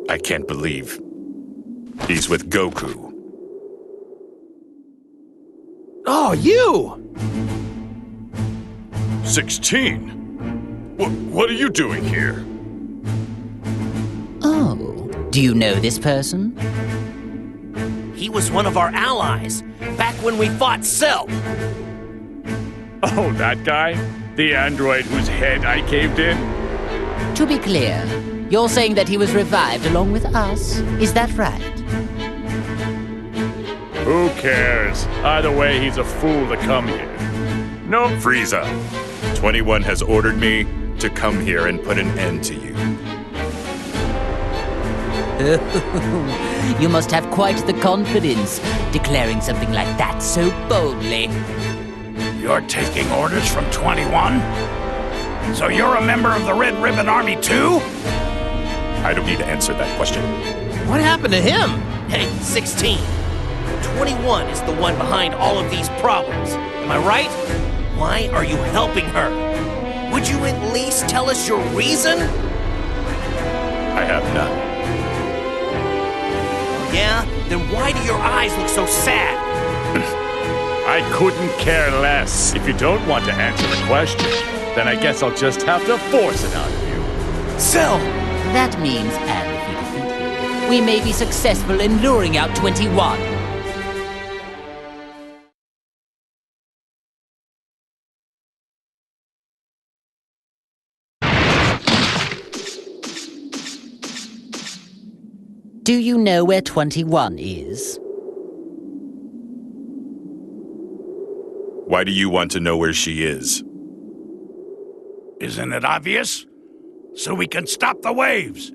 I can't believe he's with Goku. Oh, you! 16? What are you doing here? Oh, do you know this person? He was one of our allies, back when we fought Cell. Oh, that guy? The android whose head I caved in? To be clear, you're saying that he was revived along with us? Is that right? Who cares? Either way, he's a fool to come here. No, Frieza. 21 has ordered me to come here and put an end to you. You must have quite the confidence, declaring something like that so boldly. You're taking orders from 21? So you're a member of the Red Ribbon Army too? I don't need to answer that question. What happened to him? Hey, 16. 21 is the one behind all of these problems. Am I right? Why are you helping her? Would you at least tell us your reason? I have none. Yeah? Then why do your eyes look so sad? I couldn't care less. If you don't want to answer the question, then I guess I'll just have to force it out of you. Cell! That means, and if we defeat him, we may be successful in luring out 21. Do you know where 21 is? Why do you want to know where she is? Isn't it obvious? So we can stop the waves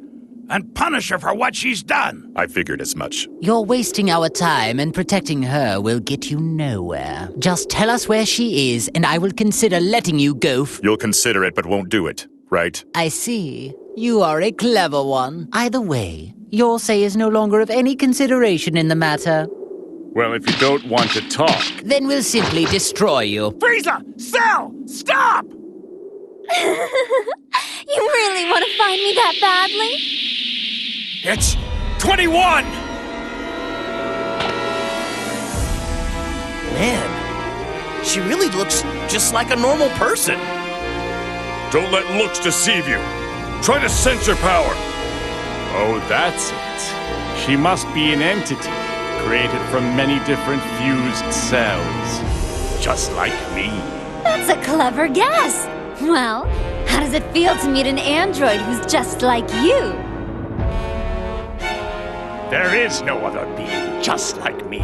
and punish her for what she's done. I figured as much. You're wasting our time, and protecting her will get you nowhere. Just tell us where she is, and I will consider letting you go. You'll consider it, but won't do it, right? I see. You are a clever one. Either way, your say is no longer of any consideration in the matter. Well, if you don't want to talk... Then we'll simply destroy you. Frieza! Cell! Stop! You really want to find me that badly? It's 21! Man, she really looks just like a normal person. Don't let looks deceive you. Try to sense her power. Oh, that's it. She must be an entity, created from many different fused cells. Just like me. That's a clever guess. Well, how does it feel to meet an android who's just like you? There is no other being just like me.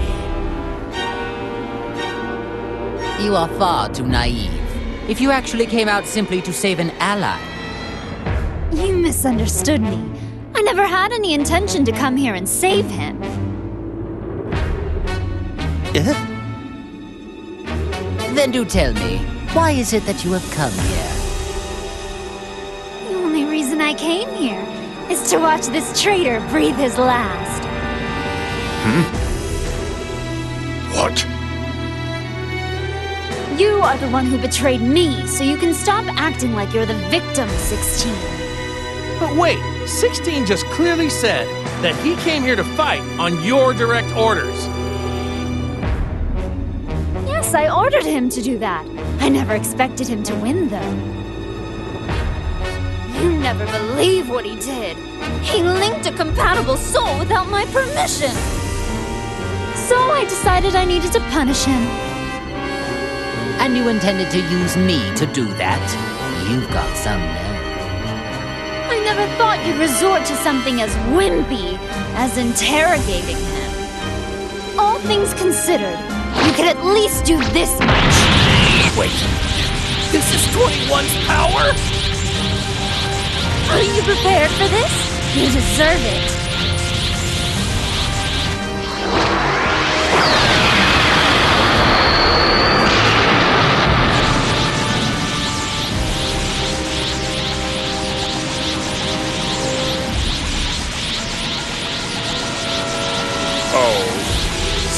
You are far too naive. If you actually came out simply to save an ally... You misunderstood me. I never had any intention to come here and save him. Then do tell me, why is it that you have come here? The only reason I came here is to watch this traitor breathe his last. What? You are the one who betrayed me, so you can stop acting like you're the victim, 16. But wait, 16 just clearly said that he came here to fight on your direct orders. Yes, I ordered him to do that. I never expected him to win, though. You never believe what he did. He linked a compatible soul without my permission. So I decided I needed to punish him. And you intended to use me to do that? You've got some nerve. I never thought you'd resort to something as wimpy as interrogating him. All things considered, you could at least do this much. Wait, this is 21's power? Are you prepared for this? You deserve it.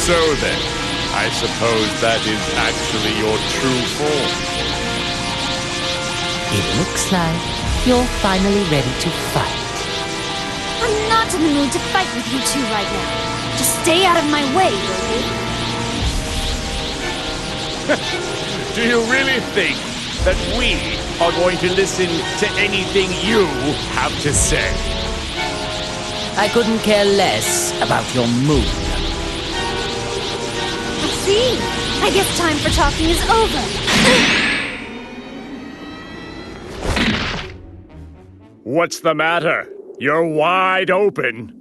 So then, I suppose that is actually your true form. It looks like you're finally ready to fight. I'm not in the mood to fight with you two right now. Just stay out of my way, will you? Do you really think that we are going to listen to anything you have to say? I couldn't care less about your mood. See? I guess time for talking is over. What's the matter? You're wide open.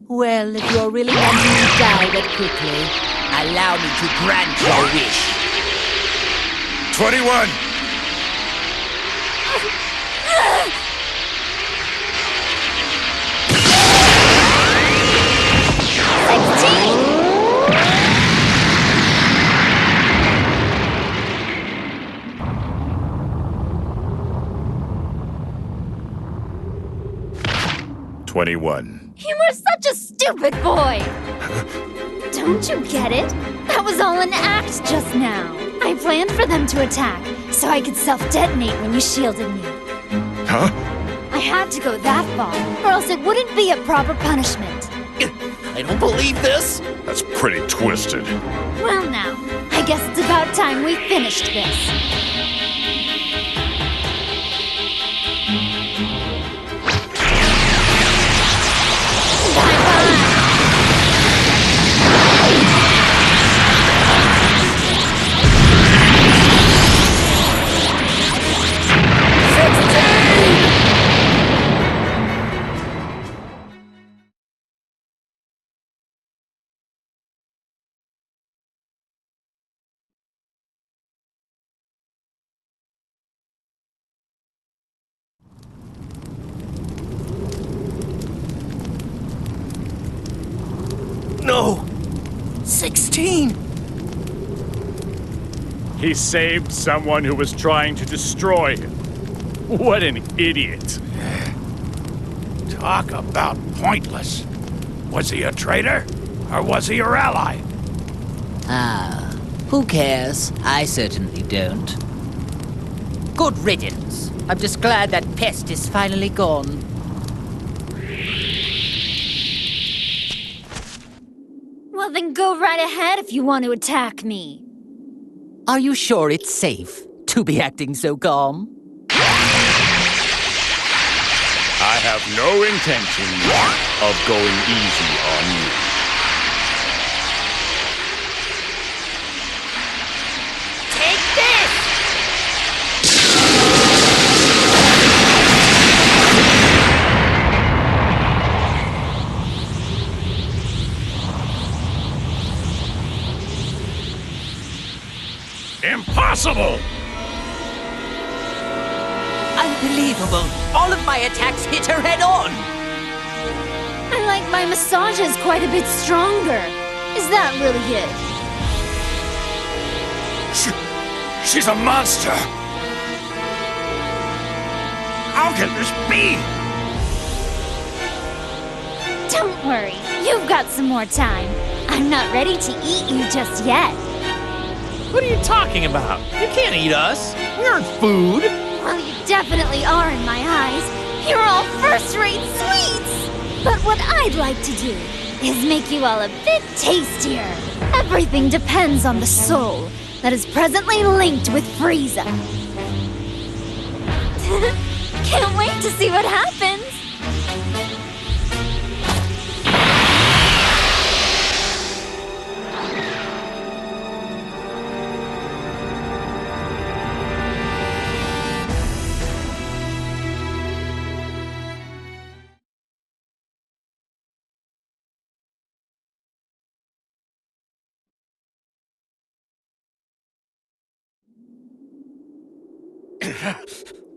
Well, if you're really wanting to die that quickly, allow me to grant your wish. 21! You were such a stupid boy! Don't you get it? That was all an act just now. I planned for them to attack, so I could self-detonate when you shielded me. Huh? I had to go that far, or else it wouldn't be a proper punishment. I don't believe this. That's pretty twisted. Well now, I guess it's about time we finished this. No! 16! He saved someone who was trying to destroy him. What an idiot. Talk about pointless. Was he a traitor? Or was he your ally? Ah, who cares? I certainly don't. Good riddance. I'm just glad that pest is finally gone. Well, then go right ahead if you want to attack me. Are you sure it's safe to be acting so calm? I have no intention of going easy on you. Take this! Unbelievable! All of my attacks hit her head on! I like my massages quite a bit stronger. Is that really it? She's a monster! How can this be? Don't worry, you've got some more time. I'm not ready to eat you just yet. What are you talking about? You can't eat us. We aren't food. Well, you definitely are in my eyes. You're all first-rate sweets! But what I'd like to do is make you all a bit tastier. Everything depends on the soul that is presently linked with Frieza. Can't wait to see what happens!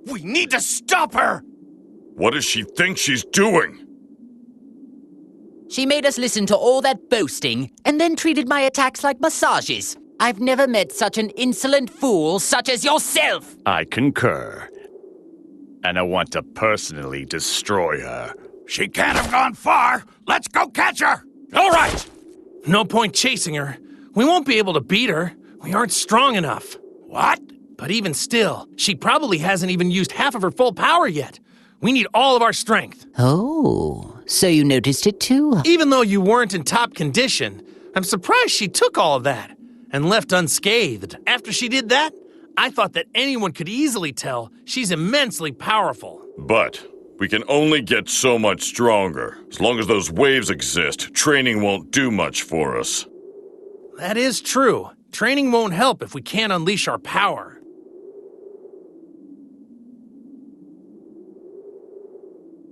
We need to stop her! What does she think she's doing? She made us listen to all that boasting, and then treated my attacks like massages. I've never met such an insolent fool such as yourself! I concur. And I want to personally destroy her. She can't have gone far! Let's go catch her! All right! No point chasing her. We won't be able to beat her. We aren't strong enough. What? But even still, she probably hasn't even used half of her full power yet. We need all of our strength. Oh, so you noticed it too? Even though you weren't in top condition, I'm surprised she took all of that and left unscathed. After she did that, I thought that anyone could easily tell she's immensely powerful. But we can only get so much stronger. As long as those waves exist, training won't do much for us. That is true. Training won't help if we can't unleash our power.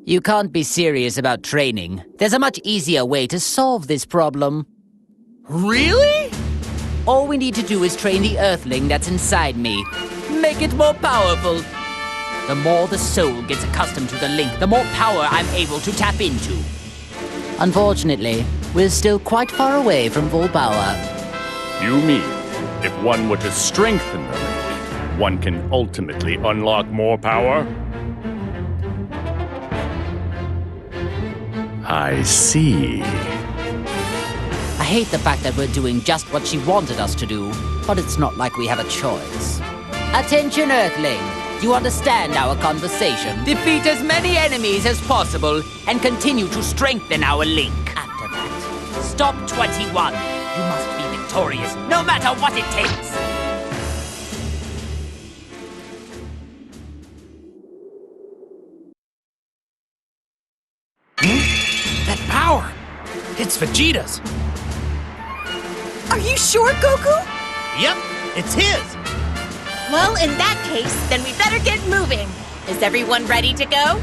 You can't be serious about training. There's a much easier way to solve this problem. Really? All we need to do is train the Earthling that's inside me. Make it more powerful. The more the soul gets accustomed to the link, the more power I'm able to tap into. Unfortunately, we're still quite far away from full power. You mean, if one were to strengthen the link, one can ultimately unlock more power? I see. I hate the fact that we're doing just what she wanted us to do, but it's not like we have a choice. Attention, Earthling! You understand our conversation. Defeat as many enemies as possible and continue to strengthen our link. After that, stop 21. You must be victorious, no matter what it takes. That power! It's Vegeta's. Are you sure, Goku? Yep, it's his. Well, in that case, then we better get moving. Is everyone ready to go?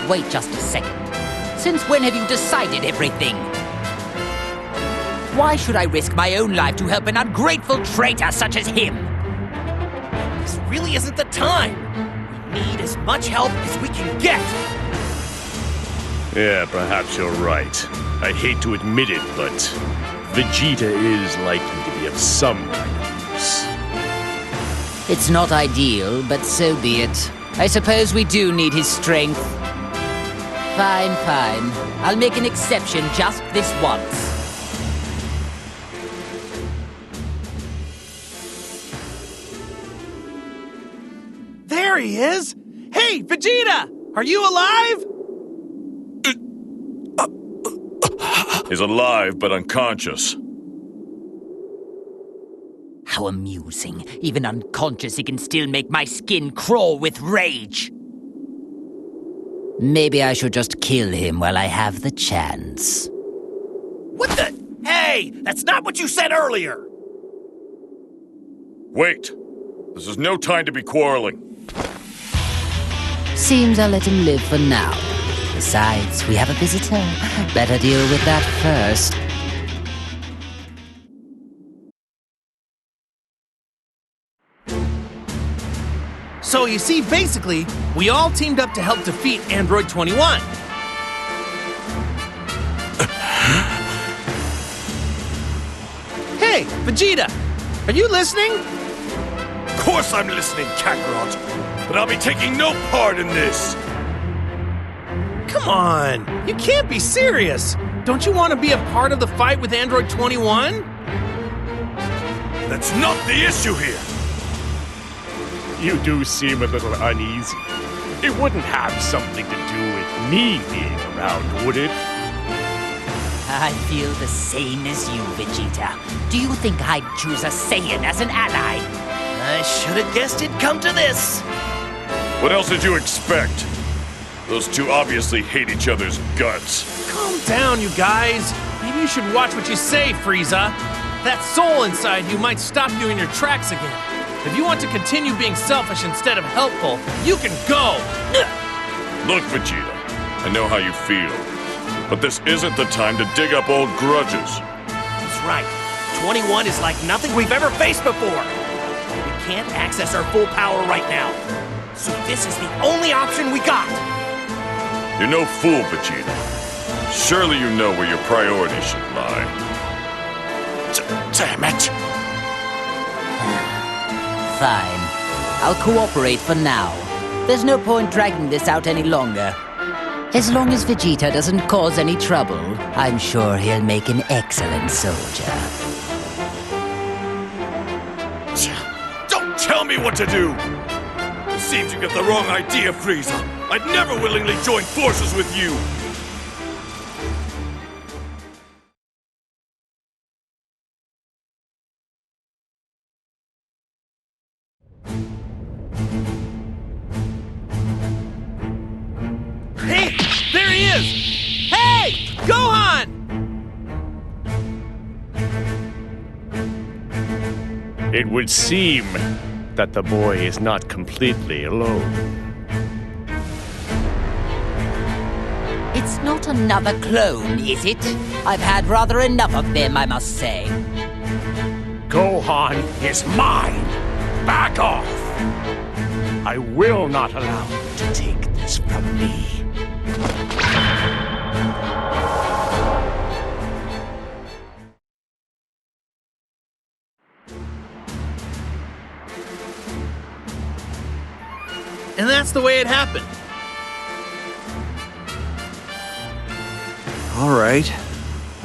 Wait just a second. Since when have you decided everything? Why should I risk my own life to help an ungrateful traitor such as him? This really isn't the time. We need as much help as we can get. Yeah, perhaps you're right. I hate to admit it, but Vegeta is likely to be of some kind of use. It's not ideal, but so be it. I suppose we do need his strength. Fine, fine. I'll make an exception just this once. There he is! Hey, Vegeta! Are you alive? Is alive but unconscious. How amusing. Even unconscious, he can still make my skin crawl with rage. Maybe I should just kill him while I have the chance. What the? Hey, that's not what you said earlier. Wait. This is no time to be quarreling. Seems I'll let him live for now. Besides, we have a visitor. Better deal with that first. So you see, basically, we all teamed up to help defeat Android 21. Hey, Vegeta, are you listening? Of course I'm listening, Kakarot, but I'll be taking no part in this. Come on, you can't be serious. Don't you want to be a part of the fight with Android 21? That's not the issue here. You do seem a little uneasy. It wouldn't have something to do with me being around, would it? I feel the same as you, Vegeta. Do you think I'd choose a Saiyan as an ally? I should have guessed it'd come to this. What else did you expect? Those two obviously hate each other's guts. Calm down, you guys. Maybe you should watch what you say, Frieza. That soul inside you might stop you in your tracks again. If you want to continue being selfish instead of helpful, you can go! Look, Vegeta, I know how you feel, but this isn't the time to dig up old grudges. That's right. 21 is like nothing we've ever faced before. We can't access our full power right now. So this is the only option we got. You're no fool, Vegeta. Surely you know where your priorities should lie. Damn it! Fine. I'll cooperate for now. There's no point dragging this out any longer. As long as Vegeta doesn't cause any trouble, I'm sure he'll make an excellent soldier. Don't tell me what to do! It seems you get the wrong idea, Frieza. I'd never willingly join forces with you. Hey, there he is! Hey, Gohan! It would seem that the boy is not completely alone. It's not another clone, is it? I've had rather enough of them, I must say. Gohan is mine! Back off! I will not allow you to take this from me. And that's the way it happened. All right.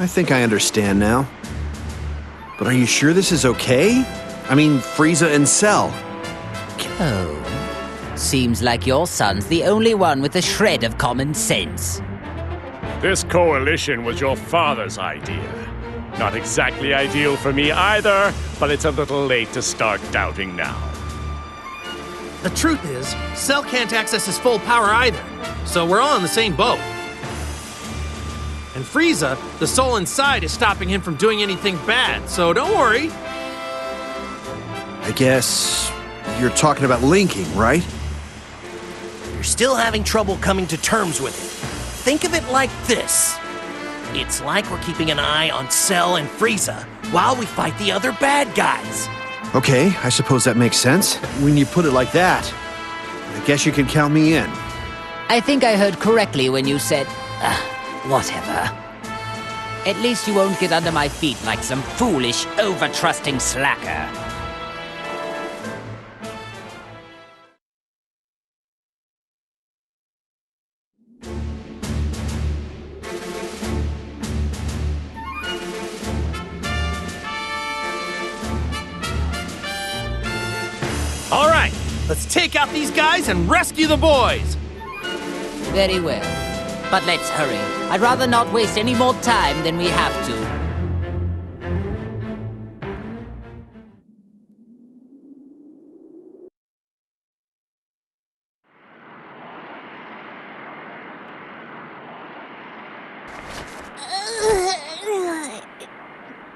I think I understand now. But are you sure this is okay? I mean, Frieza and Cell. Oh. Seems like your son's the only one with a shred of common sense. This coalition was your father's idea. Not exactly ideal for me either, but it's a little late to start doubting now. The truth is, Cell can't access his full power either, so we're all in the same boat. And Frieza, the soul inside, is stopping him from doing anything bad, so don't worry. I guess you're talking about linking, right? You're still having trouble coming to terms with it. Think of it like this. It's like we're keeping an eye on Cell and Frieza while we fight the other bad guys. Okay, I suppose that makes sense. When you put it like that, I guess you can count me in. I think I heard correctly when you said, whatever. At least you won't get under my feet like some foolish, over-trusting slacker. All right, let's take out these guys and rescue the boys. Very well. But let's hurry. I'd rather not waste any more time than we have to.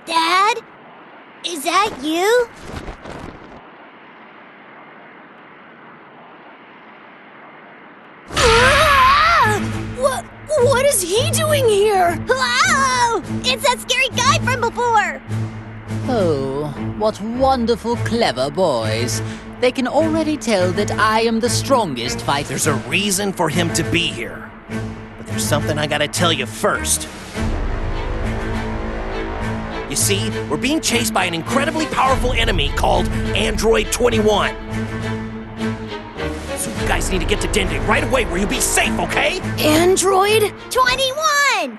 Dad? Is that you? What is he doing here? Whoa! It's that scary guy from before! Oh, what wonderful, clever boys. They can already tell that I am the strongest fighter. There's a reason for him to be here. But there's something I gotta tell you first. You see, we're being chased by an incredibly powerful enemy called Android 21. So you guys need to get to Dende right away where you'll be safe, okay? Android? 21!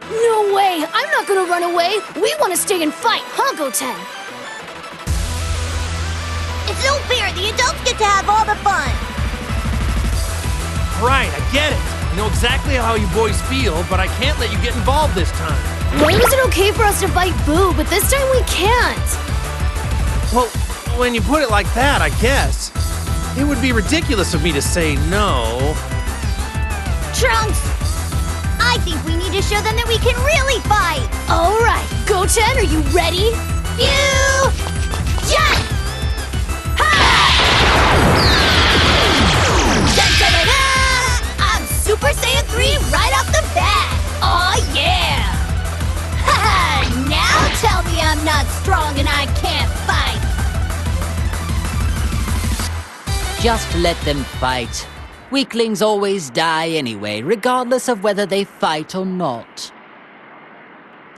No way! I'm not gonna run away! We wanna stay and fight, huh, Goten? It's no fair. The adults get to have all the fun. Right, I get it. I know exactly how you boys feel, but I can't let you get involved this time. Why was it okay for us to fight Boo, but this time we can't? Well, when you put it like that, I guess. It would be ridiculous of me to say no. Trunks, I think we need to show them that we can really fight. All right, Goten, are you ready? Yes! I'm Super Saiyan 3 right off the bat! Aw, yeah! Haha! Now tell me I'm not strong and I can't fight! Just let them fight. Weaklings always die anyway, regardless of whether they fight or not.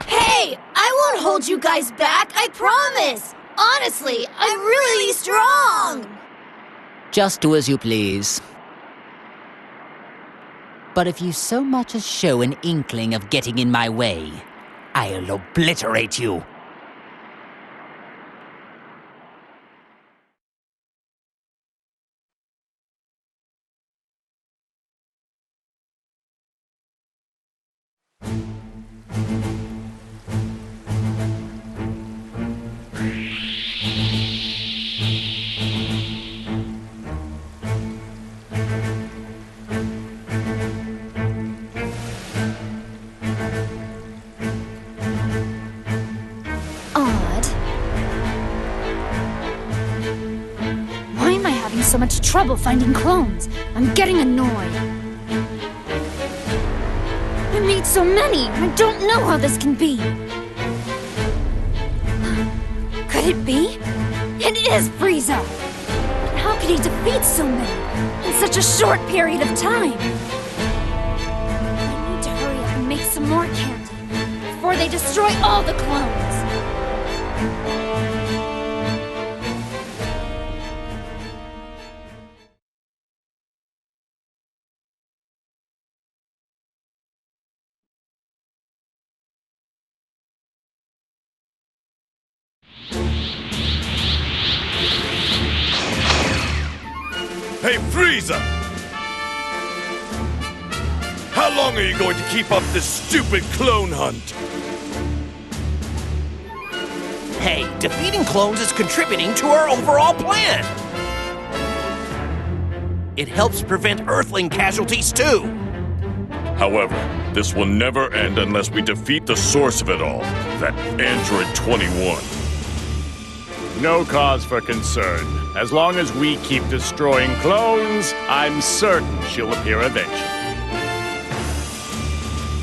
Hey! I won't hold you guys back, I promise! Honestly, I'm really strong! Just do as you please. But if you so much as show an inkling of getting in my way, I'll obliterate you. So much trouble finding clones. I'm getting annoyed. I made so many. I don't know how this can be. Could it be? It is Frieza. But how could he defeat so many in such a short period of time? I need to hurry up and make some more candy before they destroy all the clones. Hey, Frieza! How long are you going to keep up this stupid clone hunt? Hey, defeating clones is contributing to our overall plan. It helps prevent Earthling casualties, too. However, this will never end unless we defeat the source of it all, that Android 21. No cause for concern. As long as we keep destroying clones, I'm certain she'll appear eventually.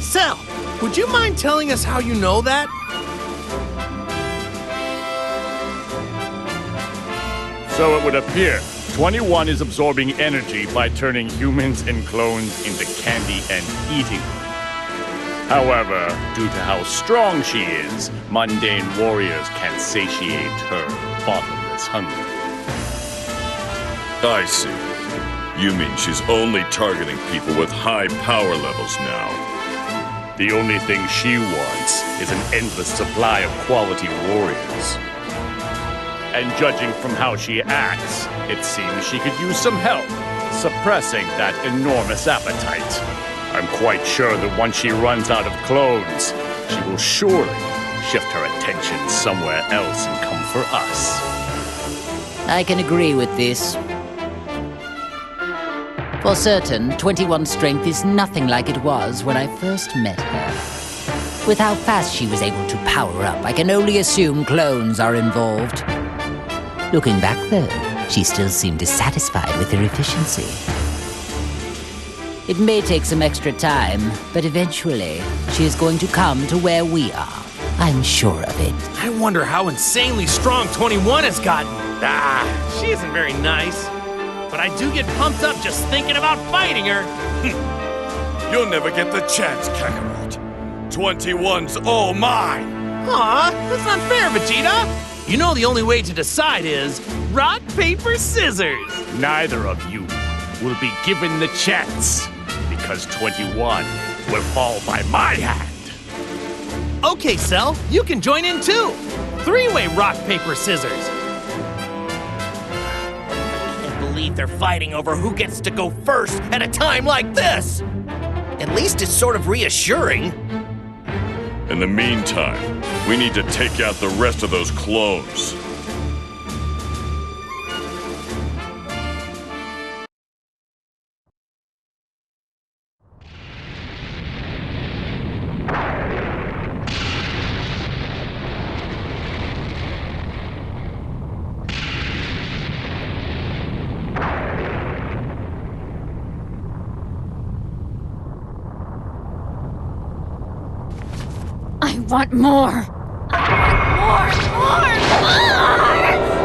Cell, would you mind telling us how you know that? So it would appear 21 is absorbing energy by turning humans and clones into candy and eating them. However, due to how strong she is, mundane warriors can't satiate her bottomless hunger. I see. You mean she's only targeting people with high power levels now? The only thing she wants is an endless supply of quality warriors. And judging from how she acts, it seems she could use some help suppressing that enormous appetite. I'm quite sure that once she runs out of clones, she will surely shift her attention somewhere else and come for us. I can agree with this. For certain, 21's strength is nothing like it was when I first met her. With how fast she was able to power up, I can only assume clones are involved. Looking back, though, she still seemed dissatisfied with her efficiency. It may take some extra time, but eventually, she is going to come to where we are. I'm sure of it. I wonder how insanely strong 21 has gotten. She isn't very nice. But I do get pumped up just thinking about fighting her. You'll never get the chance, Kakarot. 21's all mine. Aw, that's not fair, Vegeta. You know the only way to decide is rock, paper, scissors. Neither of you will be given the chance, because 21 will fall by my hand. Okay, Cell, you can join in too. Three-way rock, paper, scissors. I can't believe they're fighting over who gets to go first at a time like this. At least it's sort of reassuring. In the meantime, we need to take out the rest of those clones. I want more! I want more!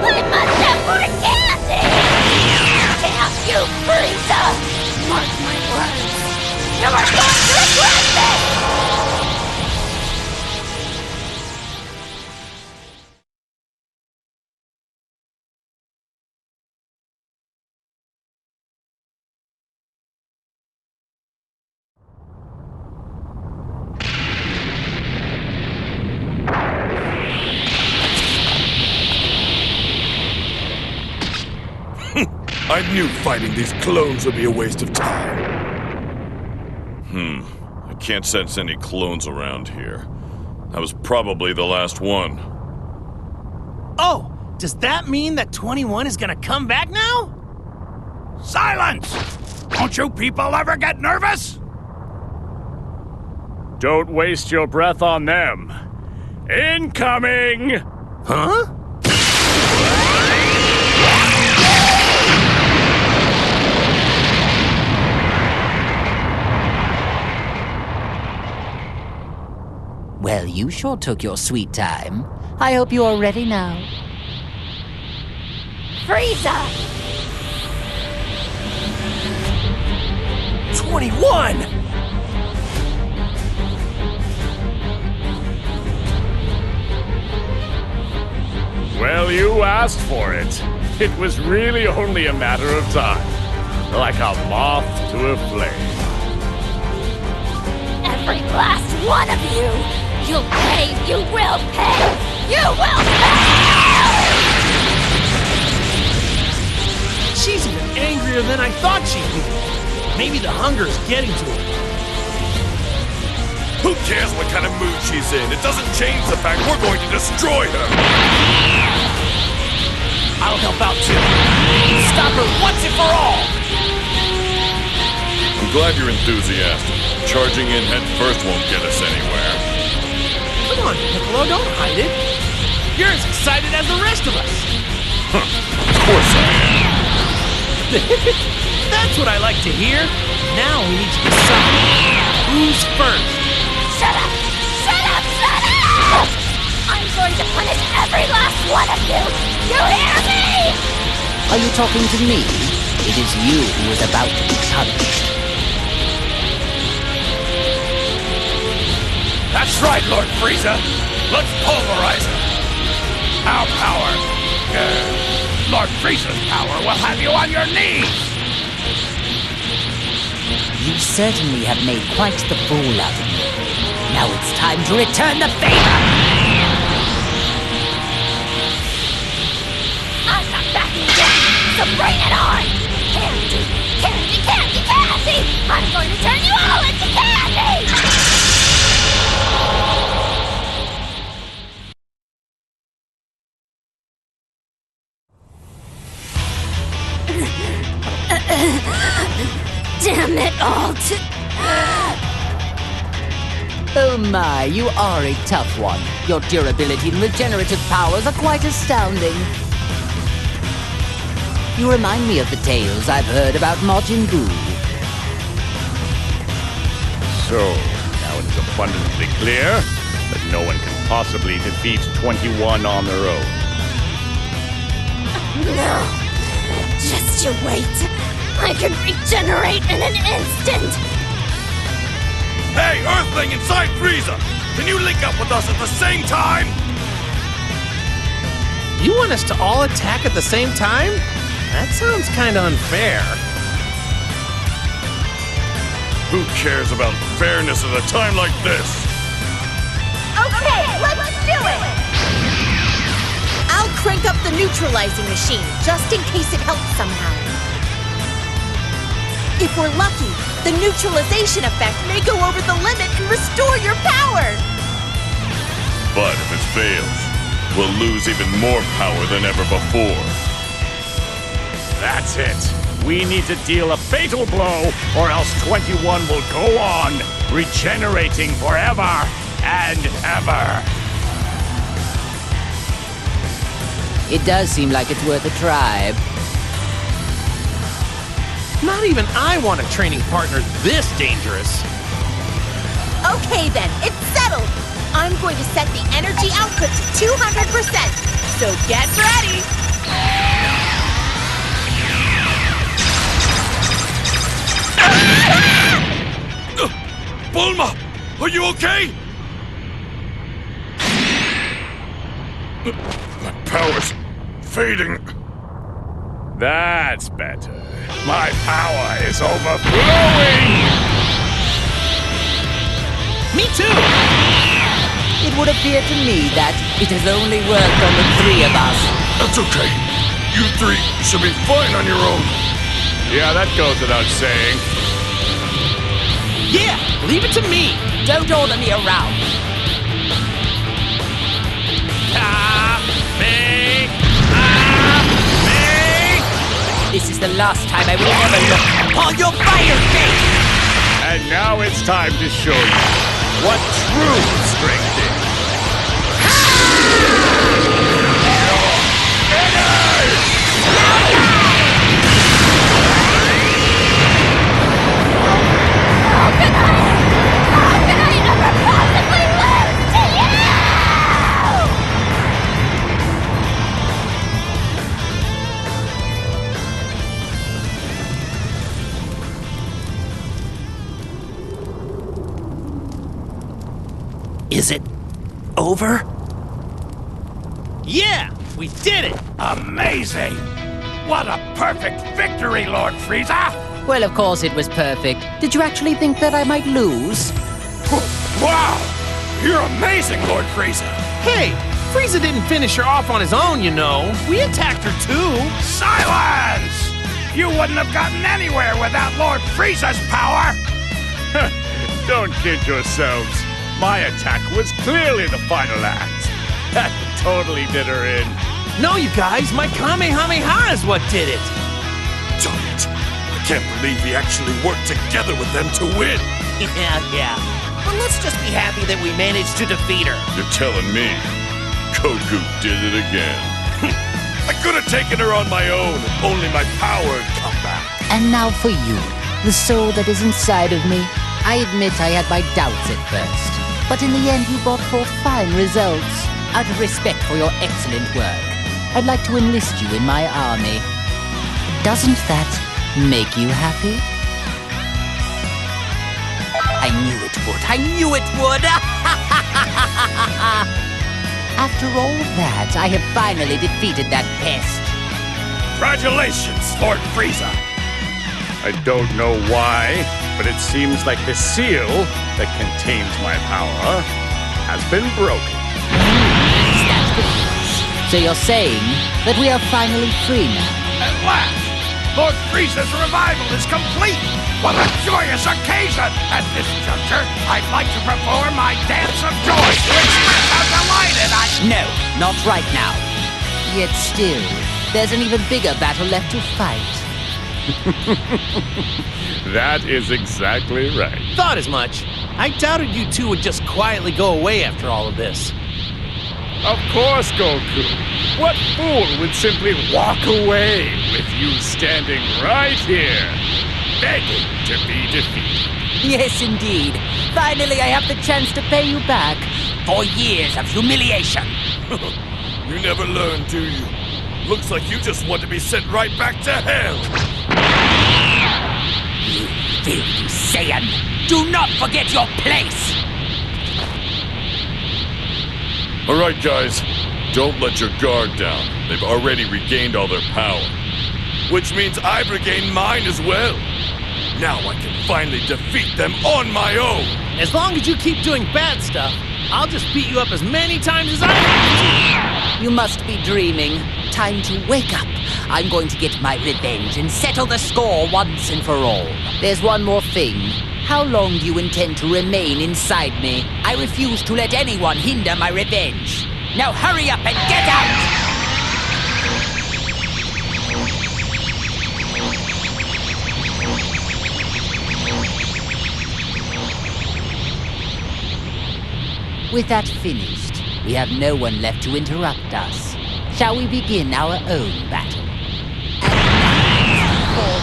I must have more candy! Damn you, Frieza! Mark my words! You are going to regret this! I knew fighting these clones would be a waste of time. I can't sense any clones around here. That was probably the last one. Oh, does that mean that 21 is gonna come back now? Silence! Don't you people ever get nervous? Don't waste your breath on them. Incoming! Huh? Well, you sure took your sweet time. I hope you are ready now. Frieza! 21! Well, you asked for it. It was really only a matter of time. Like a moth to a flame. Every last one of you! You'll pay! You will pay! You will pay! She's even angrier than I thought she'd be. Maybe the hunger's getting to her. Who cares what kind of mood she's in? It doesn't change the fact we're going to destroy her! I'll help out too. Stop her once and for all! I'm glad you're enthusiastic. Charging in head first won't get us anywhere. Come on, Piccolo, don't hide it. You're as excited as the rest of us. Of course I am. That's what I like to hear. Now we need to decide who's first. Shut up! Shut up! Shut up! I'm going to punish every last one of you! You hear me? Are you talking to me? It is you who is about to be punished. That's right, Lord Frieza. Let's pulverize him. Our power, Lord Frieza's power, will have you on your knees. You certainly have made quite the fool out of me. Now it's time to return the favor! I'm not backing down, so bring it on! Candy! Candy! Candy! Candy! I'm going to turn you all into candy! Damn it all to... Oh my, you are a tough one. Your durability and regenerative powers are quite astounding. You remind me of the tales I've heard about Majin Buu. So, now it is abundantly clear that no one can possibly defeat 21 on their own. No. Just you wait. I can regenerate in an instant. Hey, Earthling inside Frieza! Can you link up with us at the same time? You want us to all attack at the same time? That sounds kind of unfair. Who cares about fairness at a time like this? Okay, let's do it! I'll crank up the neutralizing machine, just in case it helps somehow. If we're lucky, the neutralization effect may go over the limit and restore your power! But if it fails, we'll lose even more power than ever before. That's it. We need to deal a fatal blow, or else 21 will go on, regenerating forever and ever. It does seem like it's worth a try. Not even I want a training partner this dangerous. Okay then, it's settled! I'm going to set the energy output to 200%, so get ready! Bulma! Are you okay? My power's fading. That's better. My power is overflowing! Me too! It would appear to me that it has only worked on the three of us. That's okay. You three should be fine on your own. Yeah, that goes without saying. Yeah, leave it to me. Don't order me around. This is the last time I will ever look upon your fire face! And now it's time to show you what true strength is. How can I ever possibly lose to you? Is it over? Yeah, we did it! Amazing! What a perfect victory, Lord Frieza! Well, of course it was perfect. Did you actually think that I might lose? Wow! You're amazing, Lord Frieza! Hey, Frieza didn't finish her off on his own, you know. We attacked her too. Silence! You wouldn't have gotten anywhere without Lord Frieza's power! Don't kid yourselves. My attack was clearly the final act. That totally did her in. No, you guys, my Kamehameha is what did it. Darn it. I can't believe we actually worked together with them to win. Yeah. But let's just be happy that we managed to defeat her. You're telling me Goku did it again. I could have taken her on my own if only my power had come back. And now for you, the soul that is inside of me. I admit I had my doubts at first, but in the end you brought forth fine results. Out of respect for your excellent work, I'd like to enlist you in my army. Doesn't that make you happy? I knew it would. I knew it would! After all that, I have finally defeated that pest. Congratulations, Lord Frieza! I don't know why, but it seems like the seal that contains my power has been broken. Is that the news? So you're saying that we are finally free now? At last, Lord Frieza's revival is complete! What a joyous occasion! At this juncture, I'd like to perform my dance of joy to express how delighted I... No, not right now. Yet still, there's an even bigger battle left to fight. That is exactly right. Thought as much. I doubted you two would just quietly go away after all of this. Of course, Goku. What fool would simply walk away with you standing right here? begging to be defeated. Yes, indeed. Finally, I have the chance to pay you back for years of humiliation. You never learn, do you? Looks like you just want to be sent right back to hell. You filthy Saiyan! Do not forget your place! All right, guys. Don't let your guard down. They've already regained all their power. Which means I've regained mine as well. Now I can finally defeat them on my own. As long as you keep doing bad stuff, I'll just beat you up as many times as I have to. You must be dreaming. Time to wake up. I'm going to get my revenge and settle the score once and for all. There's one more thing. How long do you intend to remain inside me? I refuse to let anyone hinder my revenge. Now hurry up and get out! With that finished, we have no one left to interrupt us. Shall we begin our own battle? And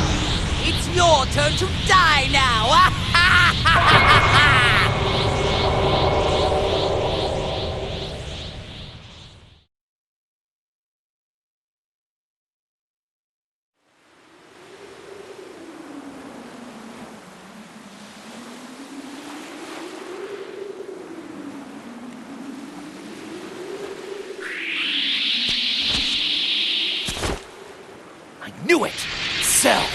it's your turn to die now! Knew it! Cell!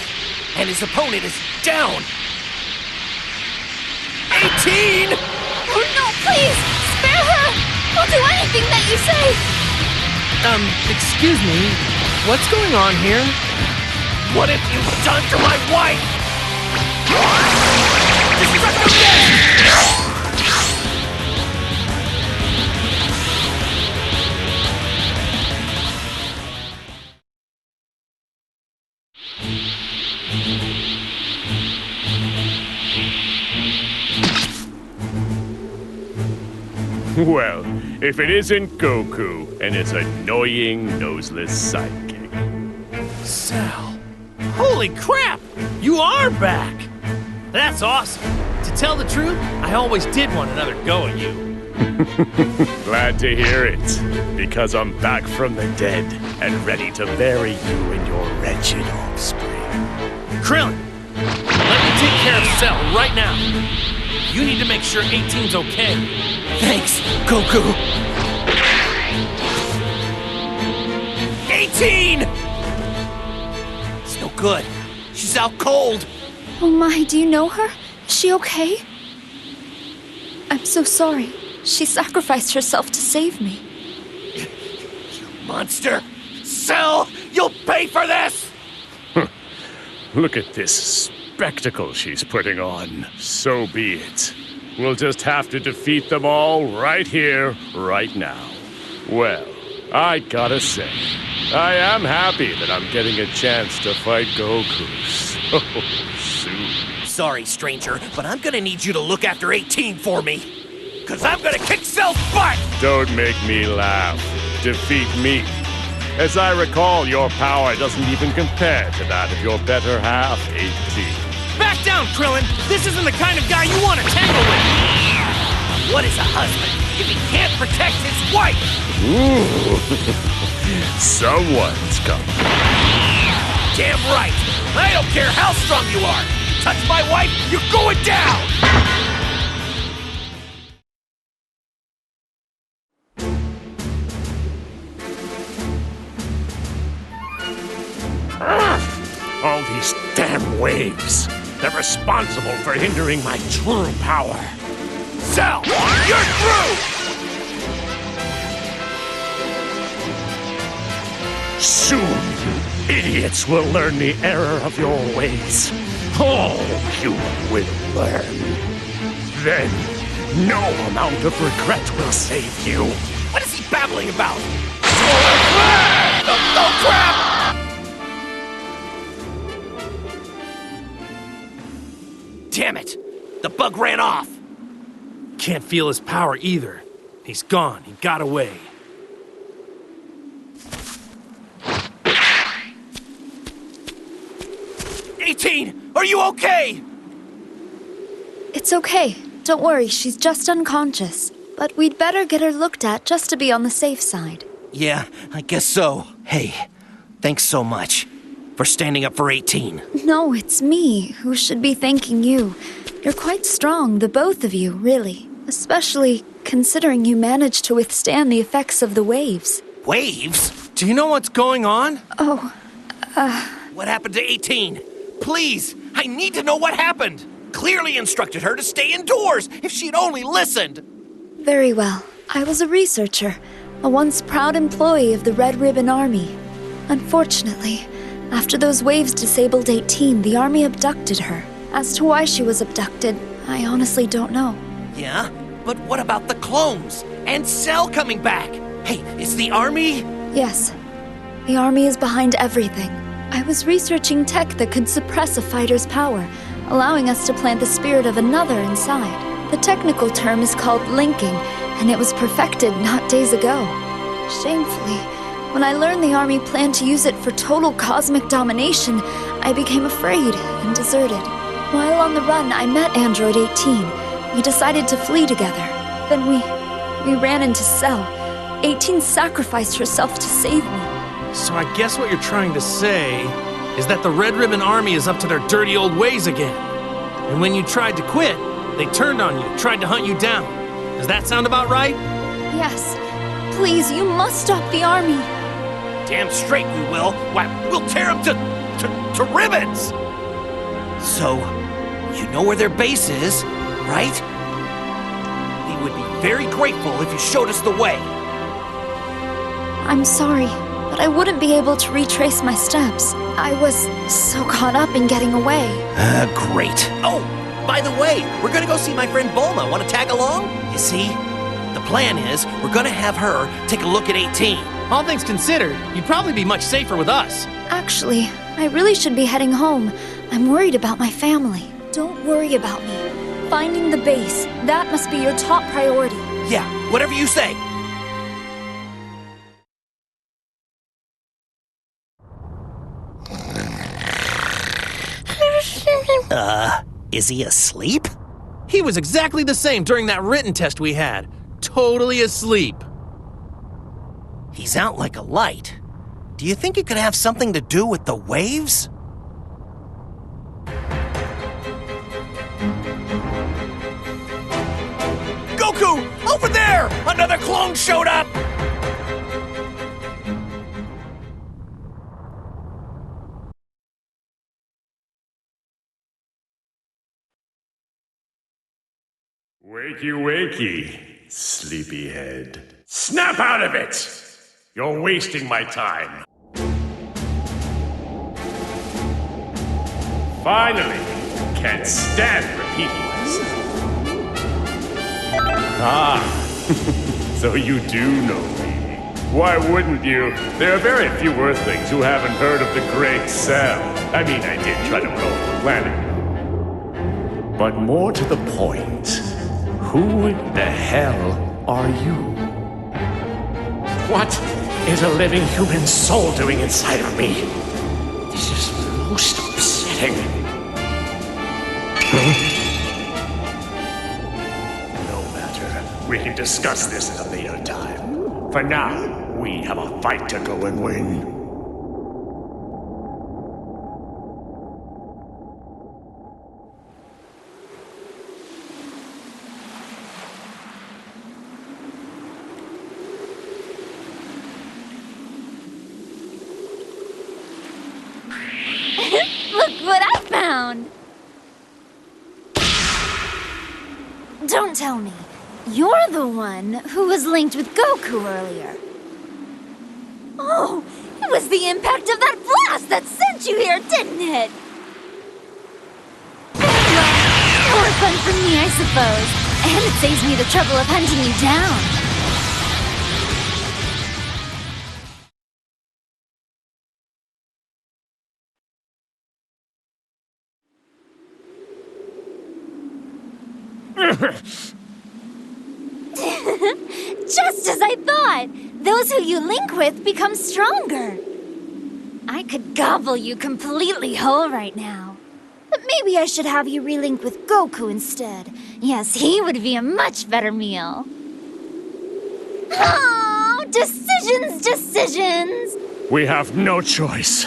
And his opponent is down! 18! Oh no, please! Spare her! I'll do anything that you say! Excuse me. What's going on here? What have you done to my wife? Destructive death! Well, if it isn't Goku and his annoying, noseless sidekick. Sal. Holy crap! You are back! That's awesome. To tell the truth, I always did want another go at you. Glad to hear it, because I'm back from the dead and ready to bury you and your wretched offspring. Krillin, let me take care of Cell right now. You need to make sure 18's okay. Thanks, Goku! 18! It's no good. She's out cold. Oh my, do you know her? Is she okay? I'm so sorry. She sacrificed herself to save me. You monster! Cell, you'll pay for this! Look at this spectacle she's putting on. So be it. We'll just have to defeat them all right here, right now. Well, I gotta say, I am happy that I'm getting a chance to fight Goku so soon. Sorry, stranger, but I'm gonna need you to look after 18 for me. Cause I'm gonna kick Cell's butt! Don't make me laugh. Defeat me. As I recall, your power doesn't even compare to that of your better half, 18. Back down, Krillin! This isn't the kind of guy you want to tangle with! What is a husband if he can't protect his wife? Ooh. Someone's coming. Damn right! I don't care how strong you are! Touch my wife, you're going down! All these damn waves. They're responsible for hindering my true power. Cell, you're through! Soon, you idiots will learn the error of your ways. All you will learn. Then, no amount of regret will save you. What is he babbling about? Oh crap! Damn it! The bug ran off! Can't feel his power either. He's gone. He got away. "18! Are you okay? It's okay. Don't worry, she's just unconscious. But we'd better get her looked at just to be on the safe side. Yeah, I guess so. Hey, thanks so much for standing up for 18. No, it's me who should be thanking you. You're quite strong, the both of you, really. Especially considering you managed to withstand the effects of the waves. Waves? Do you know what's going on? What happened to 18? Please, I need to know what happened. Clearly instructed her to stay indoors if she'd only listened. Very well. I was a researcher, a once proud employee of the Red Ribbon Army. Unfortunately, after those waves disabled 18, the army abducted her. As to why she was abducted, I honestly don't know. Yeah? But what about the clones? And Cell coming back? Hey, is the army? Yes. The army is behind everything. I was researching tech that could suppress a fighter's power, allowing us to plant the spirit of another inside. The technical term is called linking, and it was perfected not days ago. Shamefully, when I learned the army planned to use it for total cosmic domination, I became afraid and deserted. While on the run, I met Android 18. We decided to flee together. Then we ran into Cell. 18 sacrificed herself to save me. So I guess what you're trying to say is that the Red Ribbon Army is up to their dirty old ways again. And when you tried to quit, they turned on you, tried to hunt you down. Does that sound about right? Yes. Please, you must stop the army. Damn straight we will. Why, we'll tear them to ribbons. So, you know where their base is, right? We would be very grateful if you showed us the way. I'm sorry, but I wouldn't be able to retrace my steps. I was so caught up in getting away. Great. Oh, by the way, we're gonna go see my friend Bulma. Want to tag along? You see, the plan is we're gonna have her take a look at 18. All things considered, you'd probably be much safer with us. Actually, I really should be heading home. I'm worried about my family. Don't worry about me. Finding the base, that must be your top priority. Yeah, whatever you say. Is he asleep? He was exactly the same during that written test we had. Totally asleep. He's out like a light. Do you think it could have something to do with the waves? Goku! Over there! Another clone showed up! Wakey, wakey, sleepyhead. Snap out of it! You're wasting my time. Finally, can't stand repeating myself. Ah, so you do know me. Why wouldn't you? There are very few Earthlings who haven't heard of the Great Cell. I mean, I did try to blow up the planet. But more to the point, who the hell are you? What is a living human soul doing inside of me? This is most upsetting. No matter. We can discuss this at a later time. For now, we have a fight to go and win. Look what I found! Don't tell me. You're the one who was linked with Goku earlier. Oh, it was the impact of that blast that sent you here, didn't it? Well, more fun for me, I suppose. And it saves me the trouble of hunting you down. Just as I thought! Those who you link with become stronger. I could gobble you completely whole right now. maybe I should have you relink with Goku instead. Yes, he would be a much better meal. Oh, decisions! We have no choice.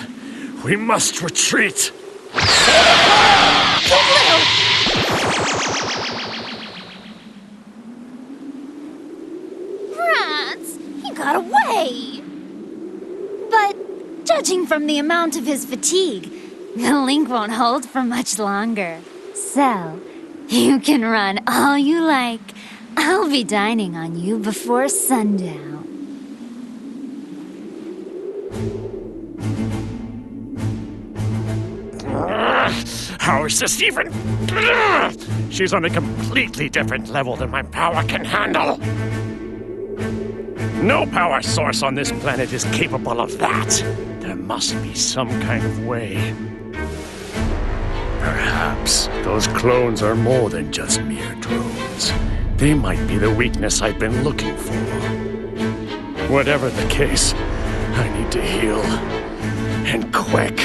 We must retreat. Rats, he got away. But judging from the amount of his fatigue, the link won't hold for much longer. So, you can run all you like. I'll be dining on you before sundown. How is this even? She's on a completely different level than my power can handle. No power source on this planet is capable of that. There must be some kind of way. Perhaps those clones are more than just mere drones. They might be the weakness I've been looking for. Whatever the case, I need to heal. And quick.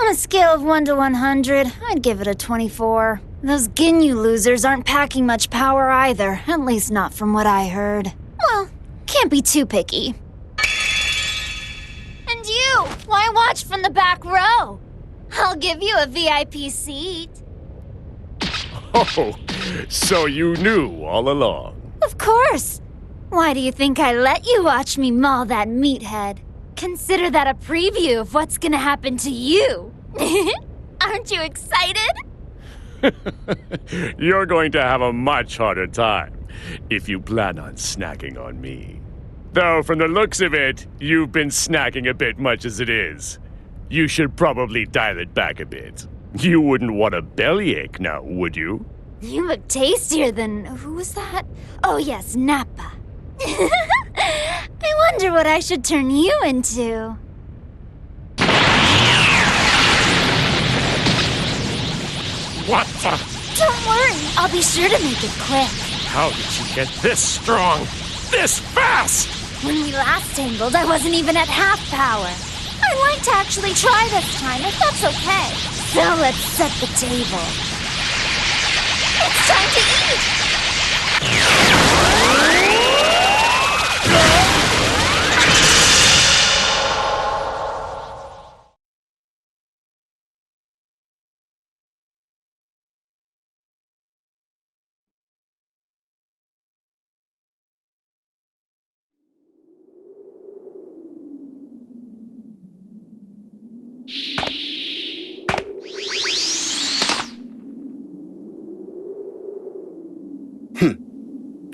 On a scale of 1 to 100, I'd give it a 24. Those Ginyu losers aren't packing much power either, at least not from what I heard. Well, can't be too picky. And you, why watch from the back row? I'll give you a VIP seat. Oh, so you knew all along. Of course. Why do you think I let you watch me maul that meathead? Consider that a preview of what's gonna happen to you. Aren't you excited? You're going to have a much harder time if you plan on snacking on me. Though, from the looks of it, you've been snacking a bit much as it is. You should probably dial it back a bit. You wouldn't want a bellyache now, would you? You look tastier than... who was that? Oh yes, Nappa. I wonder what I should turn you into. What the? Don't worry, I'll be sure to make it quick. How did you get this strong? This fast? When we last tangled, I wasn't even at half power. I'd like to actually try this time, if that's okay. So let's set the table. It's time to eat!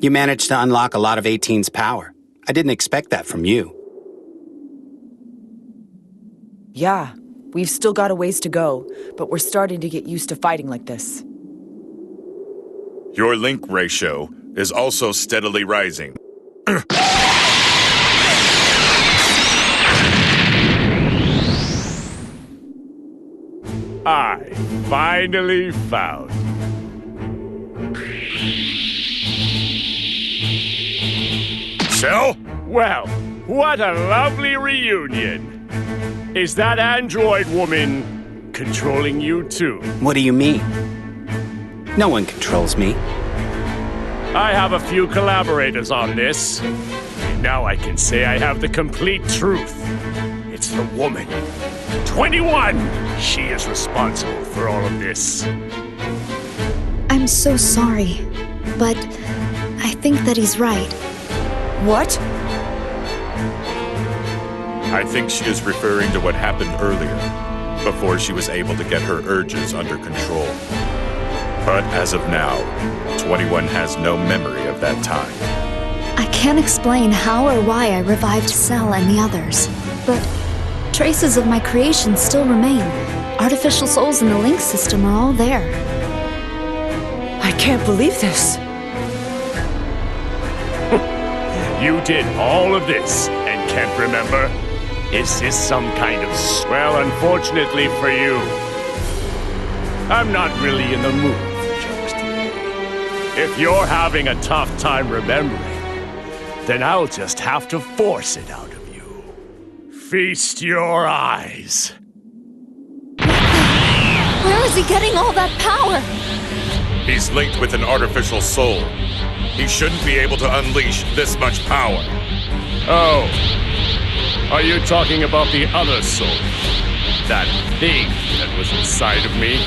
You managed to unlock a lot of 18's power. I didn't expect that from you. Yeah, we've still got a ways to go, but we're starting to get used to fighting like this. Your link ratio is also steadily rising. I finally found. Cell? Well, what a lovely reunion. Is that android woman controlling you too? What do you mean? No one controls me. I have a few collaborators on this. And now I can say I have the complete truth. It's the woman. 21! She is responsible for all of this. I'm so sorry, but I think that he's right. What? I think she is referring to what happened earlier, before she was able to get her urges under control. But as of now, 21 has no memory of that time. I can't explain how or why I revived Cell and the others, but traces of my creation still remain. Artificial souls in the link system are all there. I can't believe this. You did all of this and can't remember? Is this some kind of... Well, unfortunately for you, I'm not really in the mood for jokes today. If you're having a tough time remembering, then I'll just have to force it out of you. Feast your eyes. Where is he getting all that power? He's linked with an artificial soul. He shouldn't be able to unleash this much power. Oh. Are you talking about the other soul? That thing that was inside of me?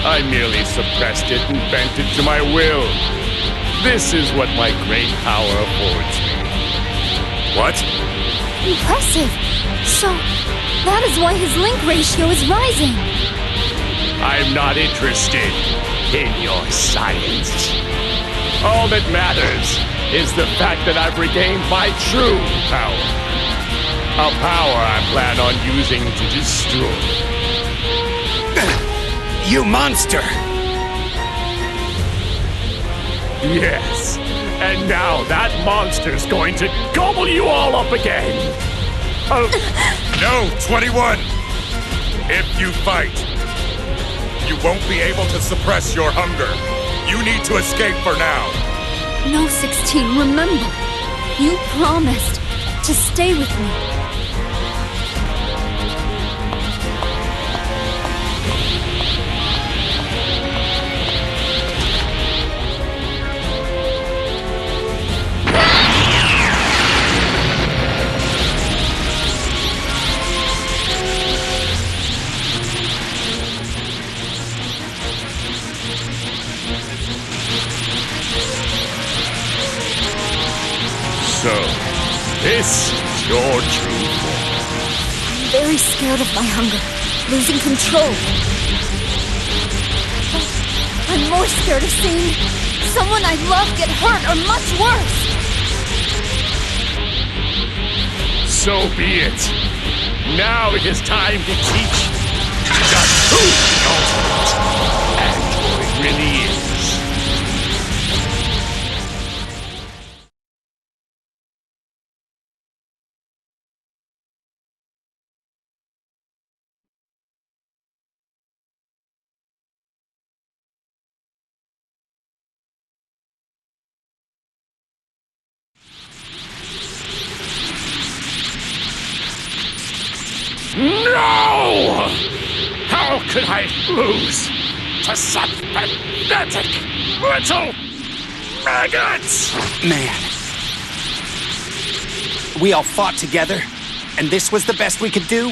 I merely suppressed it and bent it to my will. This is what my great power affords me. What? Impressive. So, that is why his link ratio is rising. I'm not interested in your science. All that matters is the fact that I've regained my true power. A power I plan on using to destroy. You monster! Yes, and now that monster's going to gobble you all up again. Oh. No, 21! If you fight, you won't be able to suppress your hunger. You need to escape for now. No, 16, remember. You promised to stay with me. So, this is your true form. I'm very scared of my hunger, losing control. But I'm more scared of seeing someone I love get hurt or much worse. So be it. Now it is time to teach just who the ultimate android really is. No! How could I lose to such pathetic little maggots? Man. We all fought together, and this was the best we could do?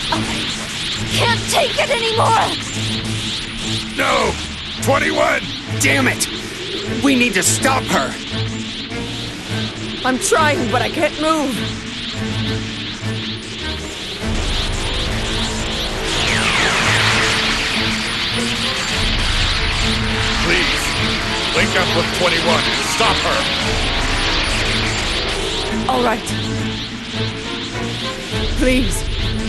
I can't take it anymore! No! 21! Damn it! We need to stop her! I'm trying, but I can't move. Please, link up with 21 and stop her! All right. Please,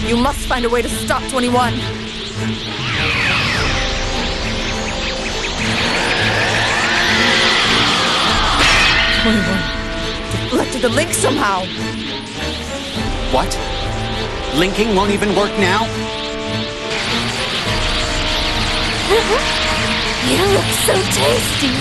you must find a way to stop 21. Deflected the link somehow. What? Linking won't even work now? You look so tasty.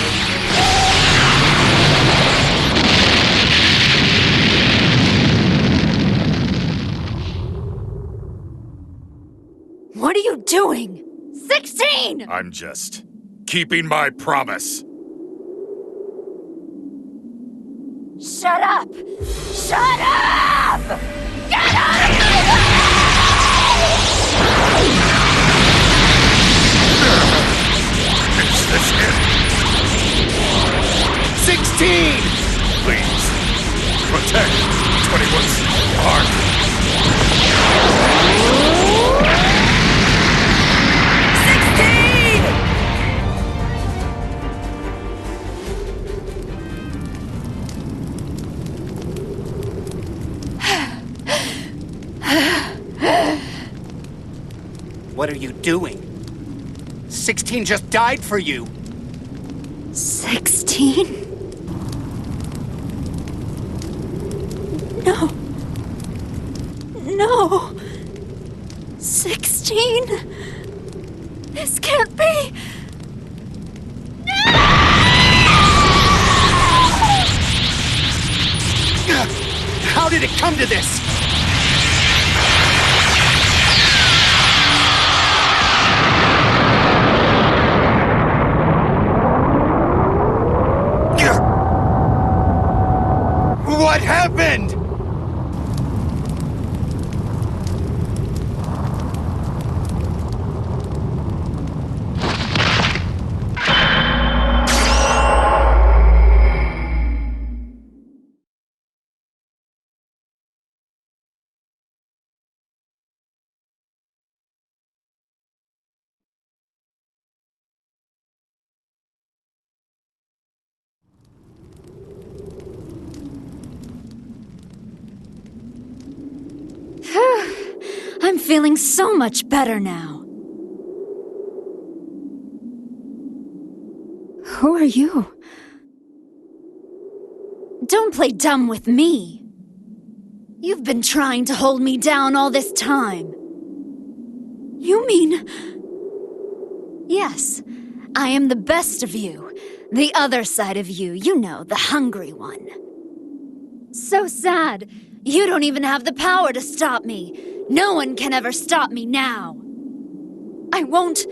What are you doing? 16! I'm just keeping my promise. Shut up! Shut up! Get out of my Is this it? 16! Please, protect 21's heart. What are you doing? 16 just died for you. 16? No. No. 16? This can't be. How did it come to this? What happened? I'm feeling so much better now. Who are you? Don't play dumb with me. You've been trying to hold me down all this time. You mean... Yes, I am the best of you. The other side of you, you know, the hungry one. So sad. You don't even have the power to stop me. No one can ever stop me now. I won't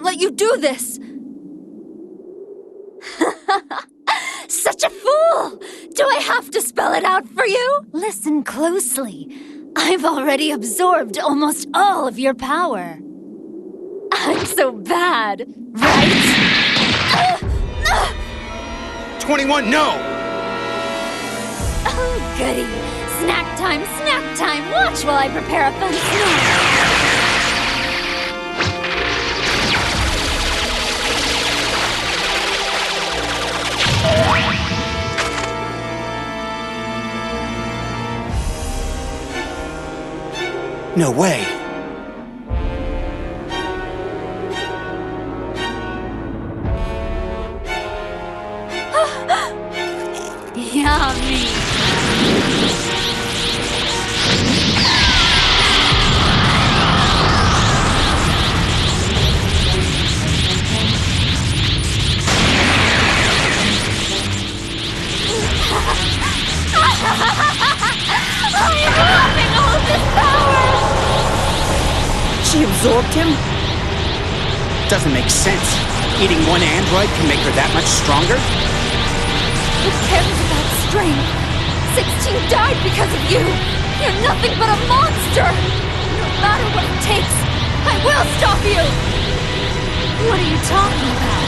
let you do this. Such a fool! Do I have to spell it out for you? Listen closely. I've already absorbed almost all of your power. I'm so bad, right? 21, no! Oh, goody. Snack time, snack time. Watch while I prepare a fun snack. No way. Yummy. I'm loving all of this power! She absorbed him? Doesn't make sense. Eating one android can make her that much stronger? Who cares about strength? 16 died because of you! You're nothing but a monster! No matter what it takes, I will stop you! What are you talking about?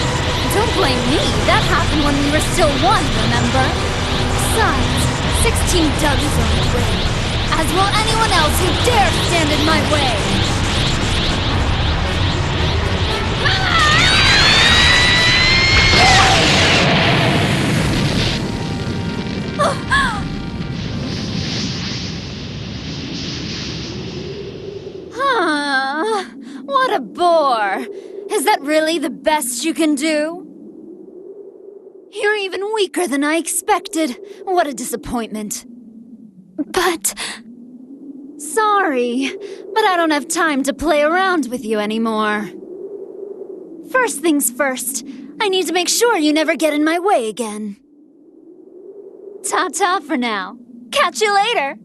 Don't blame me. That happened when we were still one, remember? Besides, 16 dug his own grave, as will anyone else who dare stand in my way! What a bore! Is that really the best you can do? You're even weaker than I expected. What a disappointment. But... Sorry, but I don't have time to play around with you anymore. First things first, I need to make sure you never get in my way again. Ta-ta for now. Catch you later.